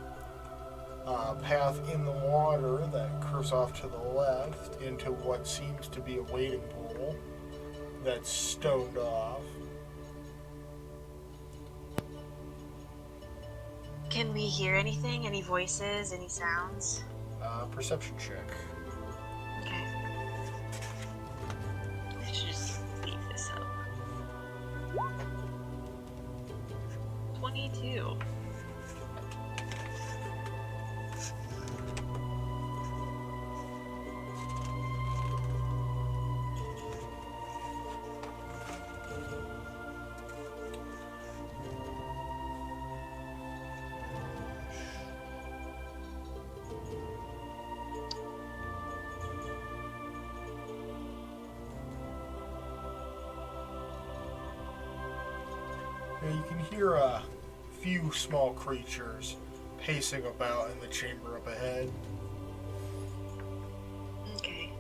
a path in the water that curves off to the left into what seems to be a wading pool that's stoned off. Can we hear anything? Any voices? Any sounds? Perception check. Okay. I should just leave this up. 22. You can hear a few small creatures pacing about in the chamber up ahead. Okay.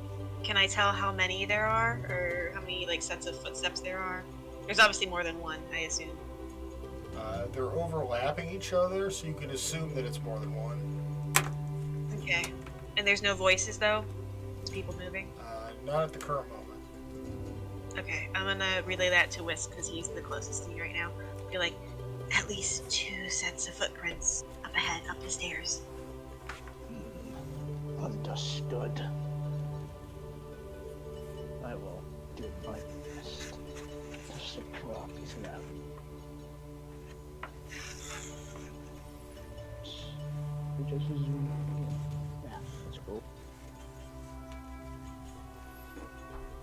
Can I tell how many there are, or how many sets of footsteps there are? There's obviously more than one, I assume. They're overlapping each other, so you can assume that it's more than one. Okay. And there's no voices though? It's people moving? Not at the current moment. Okay, I'm gonna relay that to Whisk because he's the closest to me right now. Be like, at least 2 sets of footprints up ahead, up the stairs. Understood. I will do my best to surprise them. We just zoom. Yeah, that's cool.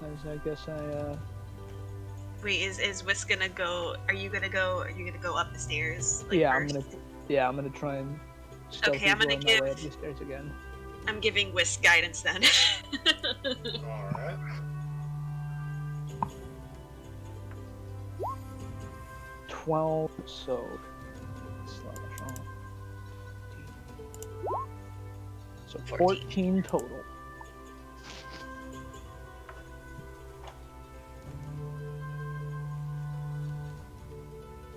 I guess I Wait, is Whisk gonna go? Are you gonna go up the stairs? yeah, first? I'm gonna try and stealthy I'm gonna worm my way give- up these stairs again. I'm giving Whisk guidance then. Alright. $12, so slash on. So 14 total.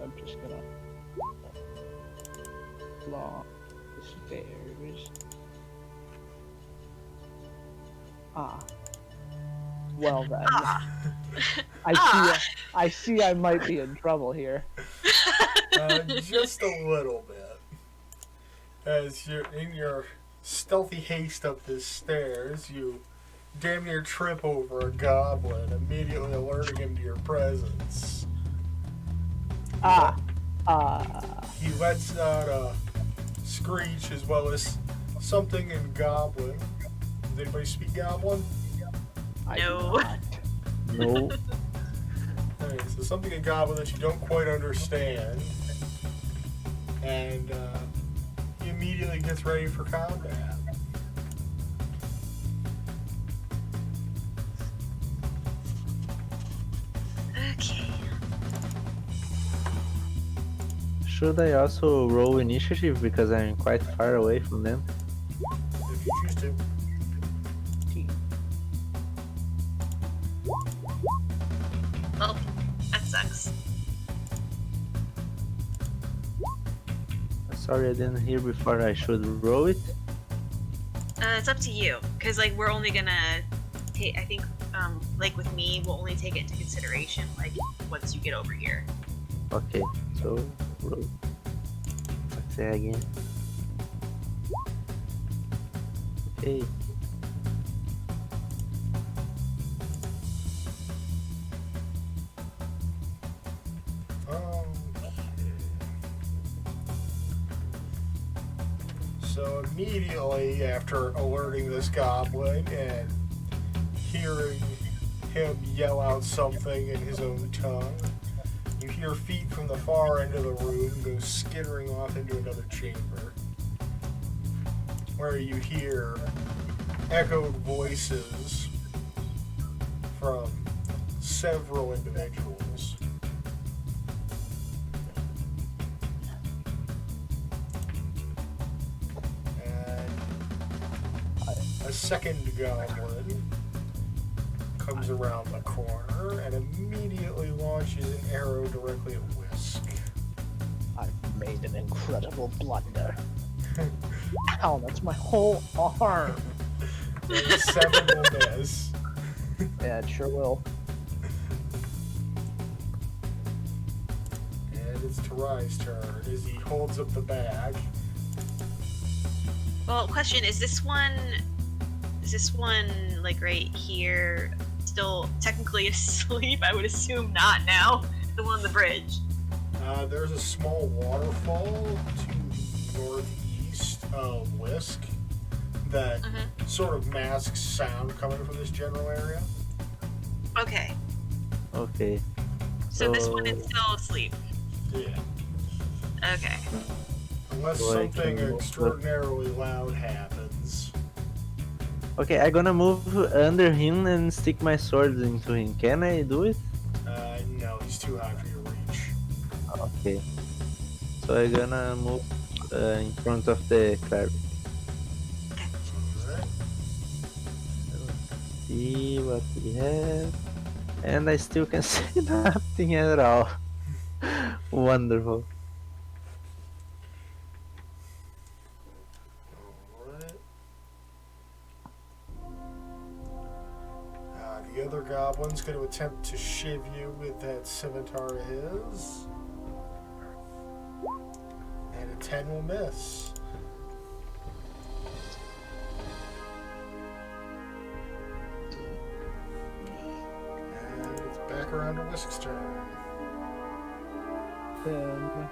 I'm just gonna log the stairs. Ah. Well then. I see I might be in trouble here. Just a little bit. As you're in your stealthy haste up the stairs, you damn near trip over a goblin, immediately alerting him to your presence. He lets out a screech as well as something in goblin. Does anybody speak goblin? I No. do not. No. Okay, so something in goblin that you don't quite understand. And he immediately gets ready for combat. Okay. Should I also roll initiative because I'm quite far away from them? If you choose to. Well, that sucks. Sorry, I didn't hear before. I should roll it. It's up to you, because like we're only gonna take. I think like with me, we'll only take it into consideration like once you get over here. Okay, so roll. Let's say again. Okay. So immediately after alerting this goblin and hearing him yell out something in his own tongue, you hear feet from the far end of the room go skittering off into another chamber, where you hear echoed voices from several individuals. A second goblin comes around the corner and immediately launches an arrow directly at Whisk. I've made an incredible blunder. Ow, that's my whole arm. And a 7 will miss. Yeah, it sure will. And it's Tarai's turn as he holds up the bag. Well, question: Is this one like right here still technically asleep? I would assume not now. The one on the bridge. There's a small waterfall to the northeast of Whisk that sort of masks sound coming from this general area. Okay. Okay. So this one is still asleep. Yeah. Okay. Unless So I something can- extraordinarily loud happens. Okay, I'm gonna move under him and stick my sword into him. Can I do it? No, he's too high for your reach. Okay. So I'm gonna move in front of the cleric. Alright. See what we have. And I still can see nothing at all. Wonderful. Alright. The other goblin's going to attempt to shiv you with that scimitar of his. And a 10 will miss. And it's back around to Whisk's turn. Then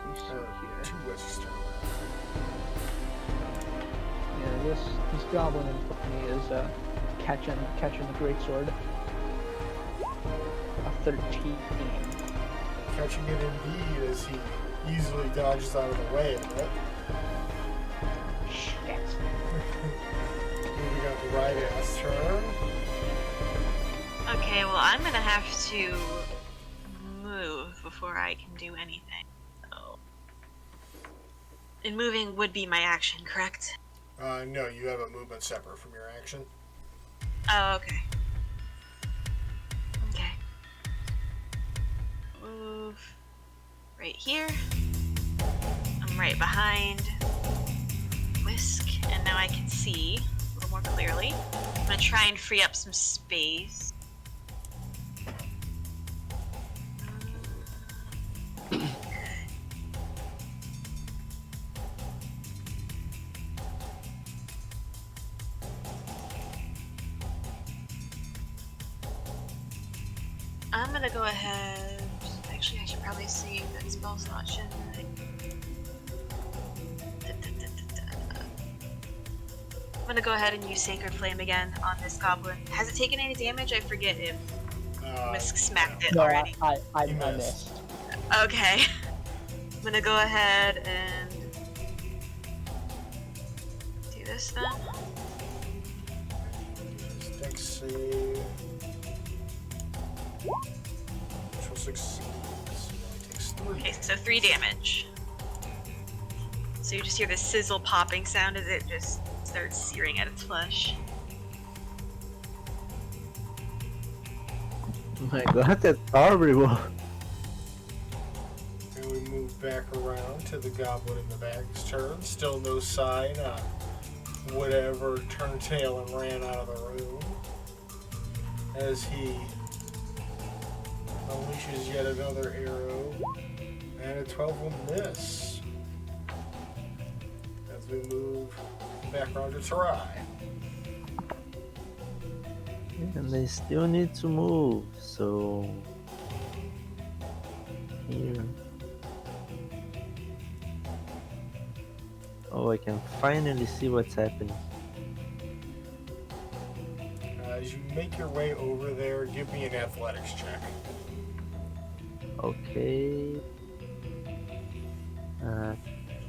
you see Or here. to Whisk's turn. Yeah, this goblin in front of me is catching the greatsword. A 13. Catching it indeed as he easily dodges out of the way of it. Rydath's turn. Okay, well, I'm gonna have to move before I can do anything. So, and moving would be my action, correct? No, you have a movement separate from your action. Oh, okay. Okay. Move right here. I'm right behind Whisk, and now I can see a little more clearly. I'm gonna try and free up some space. I'm gonna go ahead. Actually, I should probably save that spell slot, shouldn't I? I'm gonna go ahead and use Sacred Flame again on this goblin. Has it taken any damage? I forget if Whisk smacked it No, already. I You missed. Okay. I'm gonna go ahead and do this then. Dex save. Which will succeed. So it only takes 3. Okay, so 3 damage. So you just hear this sizzle popping sound as it just starts searing at its flesh. Oh my god, that's horrible. And we move back around to the goblin in the back's turn. Still no sign. Whatever turned tail and ran out of the room. As he unleashes yet another arrow. And a 12 will miss. As we move back around to Tarai. And they still need to move, so... Here. Oh, I can finally see what's happening. As you make your way over there, give me an athletics check. Okay.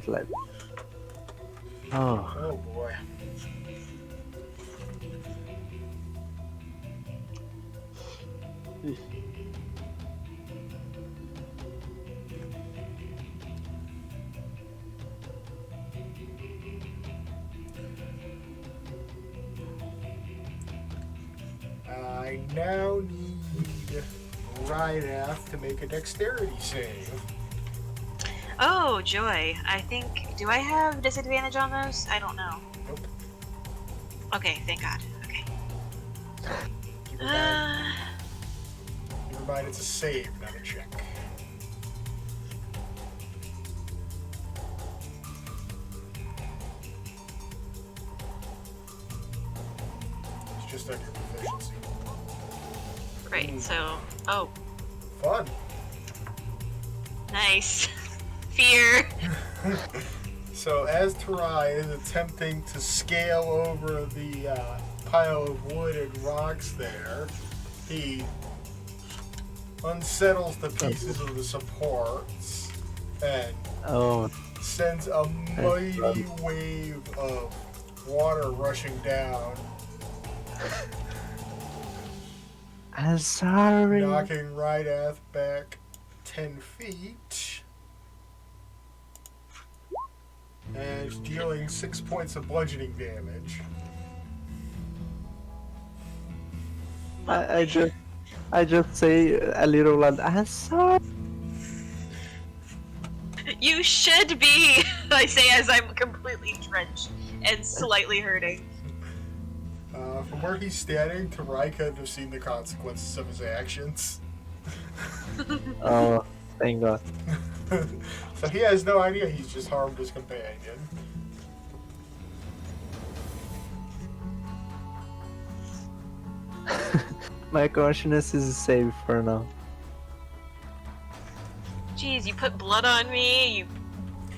Let. Oh, Oh boy. I now need Rydath to make a dexterity save. Oh, joy. I think. Do I have disadvantage on those? I don't know. Nope. Okay, thank God. Okay. Keep in mind, keep in mind it's a save, not a check. It's just on your proficiency. Right, so. Oh, Fun. nice. Fear. So as Tarai is attempting to scale over the pile of wood and rocks there, he unsettles the pieces of the supports and oh, sends a mighty wave of water rushing down, I'm sorry. knocking Rydath back 10 feet and dealing 6 points of bludgeoning damage. I just say a little loud. I'm sorry. You should be, I say as I'm completely drenched and slightly hurting. From where he's standing, Tarai could have seen the consequences of his actions. Oh, thank God. So he has no idea he's just harmed his companion. My consciousness is safe for now. Jeez, you put blood on me, you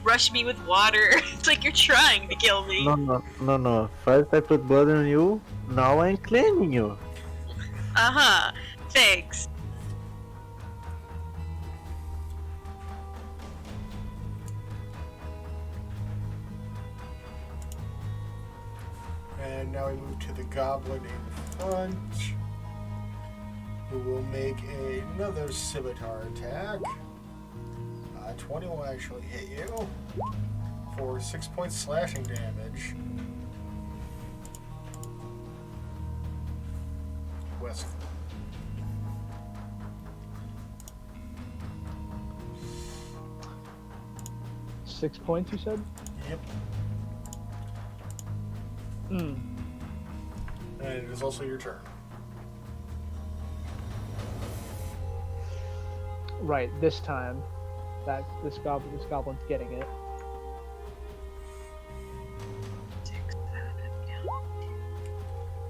rush me with water. It's like you're trying to kill me. No. First I put blood on you, now I'm cleaning you. Uh-huh. Thanks. And now we move to the goblin in front, who will make another scimitar attack. 20 will actually hit you for 6 points slashing damage. West. Six points, you said? Yep. Hmm. And it is also your turn. Right, this time. This goblin's getting it.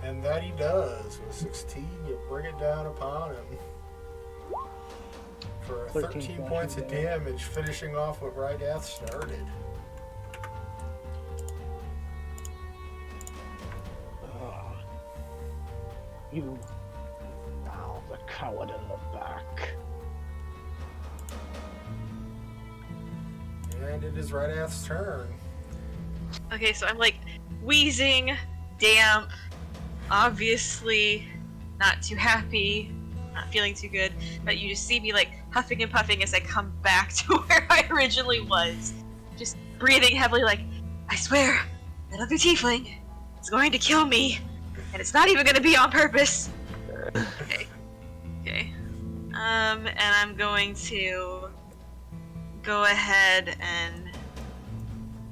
And that he does. With 16, you bring it down upon him. For 13 points of damage, finishing off what Rydath started. You now the coward in the back. And it is Rydath's turn. Okay, so I'm like wheezing, damp, obviously not too happy, not feeling too good, but you just see me like huffing and puffing as I come back to where I originally was. Just breathing heavily like, I swear, that other tiefling is going to kill me, and it's not even going to be on purpose. Okay. Okay. And I'm going to go ahead and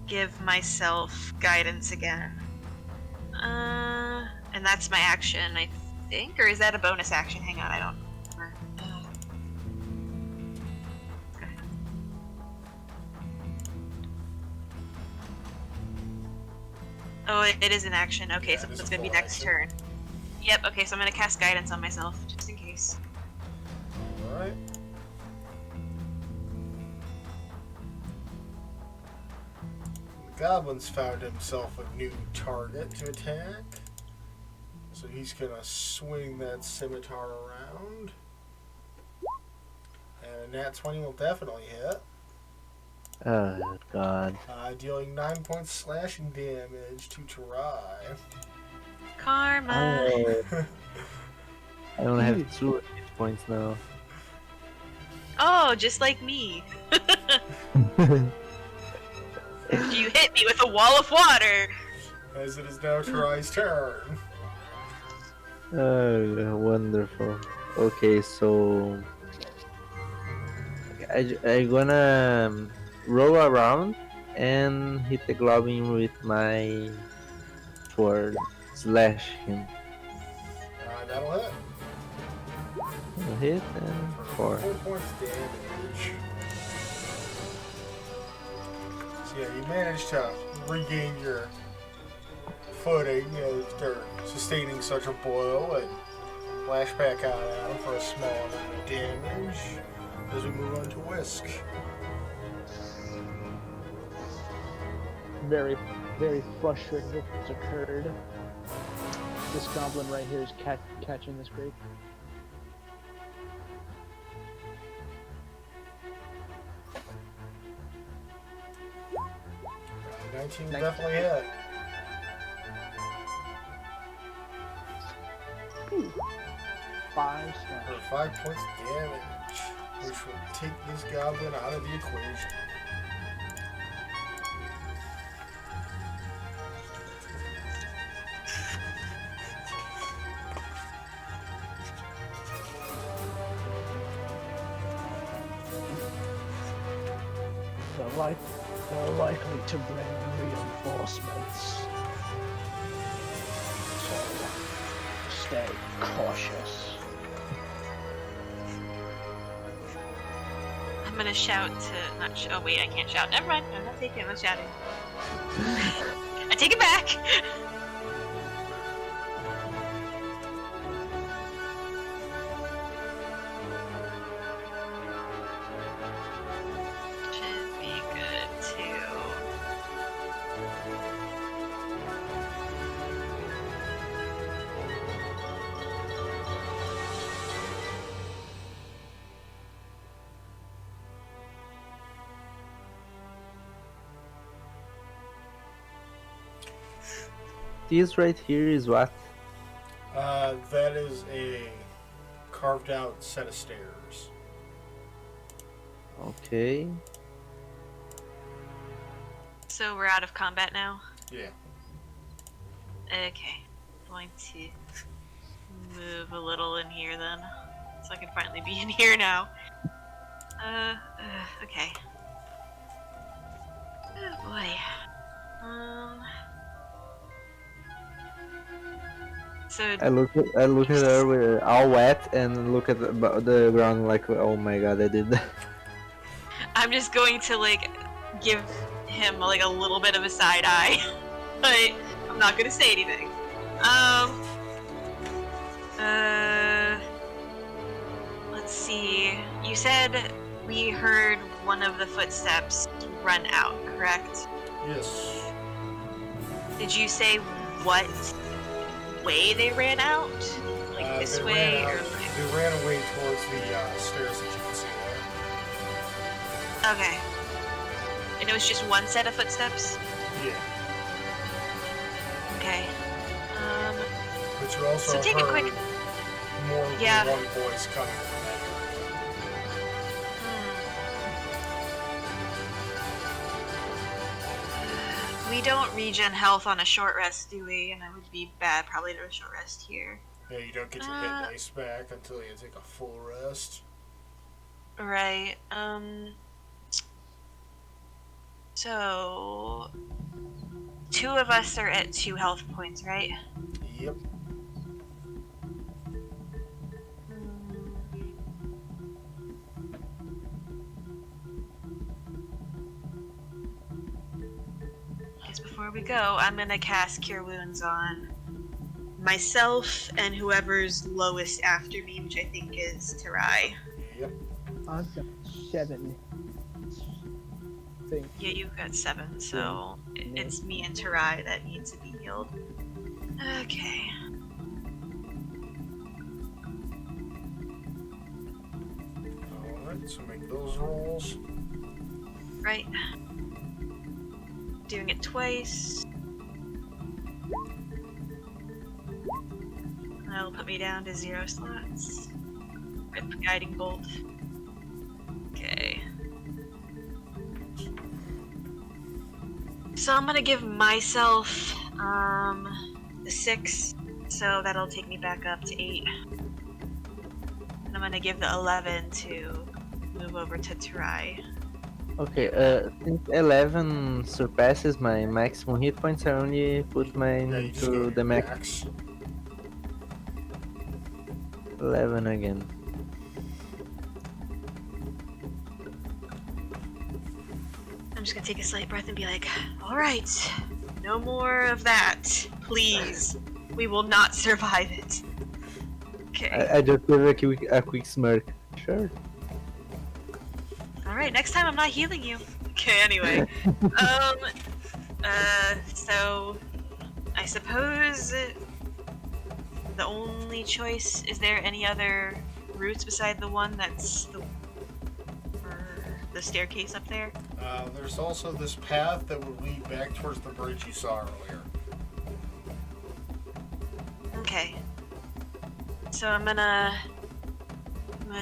give myself guidance again. And that's my action, I think? Or is that a bonus action? Hang on, I don't remember. Okay. Oh, it is an action. Okay, Yeah, so it is it's a gonna be full next action. turn. Yep, okay, so I'm gonna cast guidance on myself, just in case. Alright. The goblin's found himself a new target to attack. So he's gonna swing that scimitar around. And a nat 20 will definitely hit. Oh god. Dealing 9 points slashing damage to Tarai. Karma! Oh, I only have 2 hit points now. Oh, just like me. You hit me with a wall of water! As it is now Tarai's turn. Oh, wonderful. Okay, so I gonna roll around and hit the goblin with my sword, slash him. That'll hit. A hit and 4. 4 points damage. So yeah, you managed to regain your footing after sustaining such a blow and flash back out at him for a small amount of damage as we move on to Whisk. Very, very frustrated with what's occurred. This goblin right here is catching this grape. The 19 definitely hit. Ooh. 5 For slash. 5 points damage, which will take this goblin out of the equation. They're likely to bring reinforcements. So stay cautious. I'm gonna shout to not. Oh wait, I can't shout. Never mind. I'm not taking it. I'm shouting. I take it back. Should be good too. This right here is what? That is a carved out set of stairs. Okay. So we're out of combat now? Yeah. Okay. Going to move a little in here then. So I can finally be in here now. Okay. Oh boy. So I look at her with all wet and look at the ground like, oh my god, I did that. I'm just going to like give him like a little bit of a side eye, but I'm not gonna say anything. Let's see. You said we heard one of the footsteps run out, correct? Yes. Did you say what way they ran out? Like this They way ran or out- like... They ran away towards the stairs that you can see there. Okay. And it was just one set of footsteps? Yeah. Okay. But you also So take a heard quick... more than Yeah. one voice coming from that area. We don't regen health on a short rest, do we? And it would be bad probably to a short rest here. Yeah, you don't get your hit dice back until you take a full rest. Right. So... 2 of us are at 2 health points, right? Yep. Guess before we go, I'm gonna cast Cure Wounds on myself and whoever's lowest after me, which I think is Tarai. Yep. I've got 7. Think. Yeah, you've got 7, so it's me and Tarai that needs to be healed. Okay. Alright, so make those rolls. Right. Doing it twice. That'll put me down to 0 slots. Rip Guiding Bolt. Okay. So I'm gonna give myself the 6, so that'll take me back up to 8. And I'm gonna give the 11 to move over to Tarai. Okay, since 11 surpasses my maximum hit points, I only put mine Yeah, you just go to to the your max. max. 11 again. I'm just gonna take a slight breath and be like, alright, no more of that, please. We will not survive it. Okay. I just give a quick smirk. Sure. Alright, next time I'm not healing you. Okay, anyway. So I suppose the only choice, is there any other routes beside the one that's the staircase up there? There's also this path that would lead back towards the bridge you saw earlier. Okay. So I'm gonna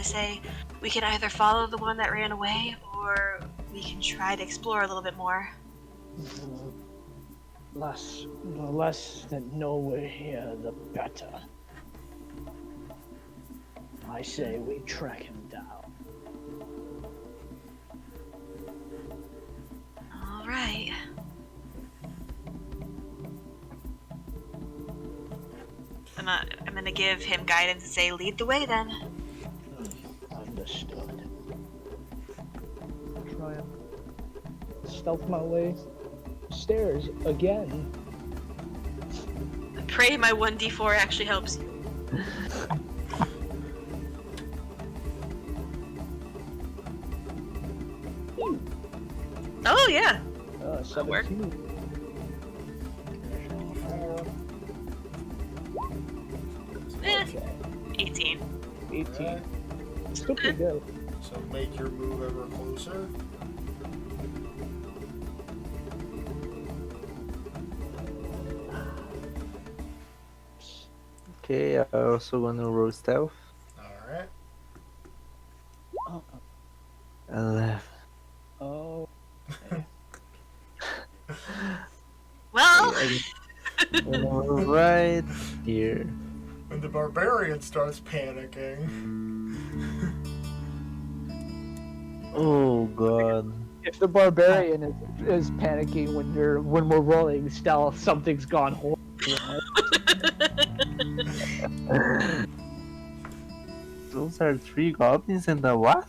say we can either follow the one that ran away, or we can try to explore a little bit more. The less that know we're here, the better. I say we track him down. All right. I'm gonna give him guidance and say, lead the way then. Understood. Try and stealth my way stairs again. I pray my 1d4 actually helps you. Oh yeah. 17. Eh, Okay. 18. 18. Still pretty good. So make your move ever closer. Okay, I also gonna roll stealth. Alright. Uh, 11. oh, okay. Well, Okay, I'm gonna move right here. When the barbarian starts panicking. Oh god. If the barbarian is panicking when we're rolling stealth, something's gone horribly wrong. Those are 3 goblins and a what?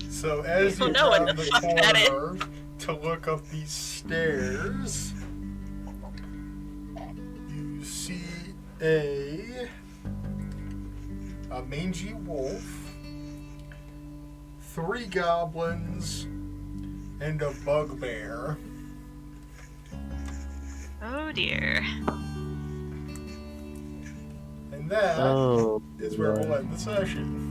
So as don't you know what round the the fuck that is. corner to look up these stairs, you see a mangy wolf, 3 goblins, and a bugbear. Oh dear. And that Oh, is where we'll God. end the session.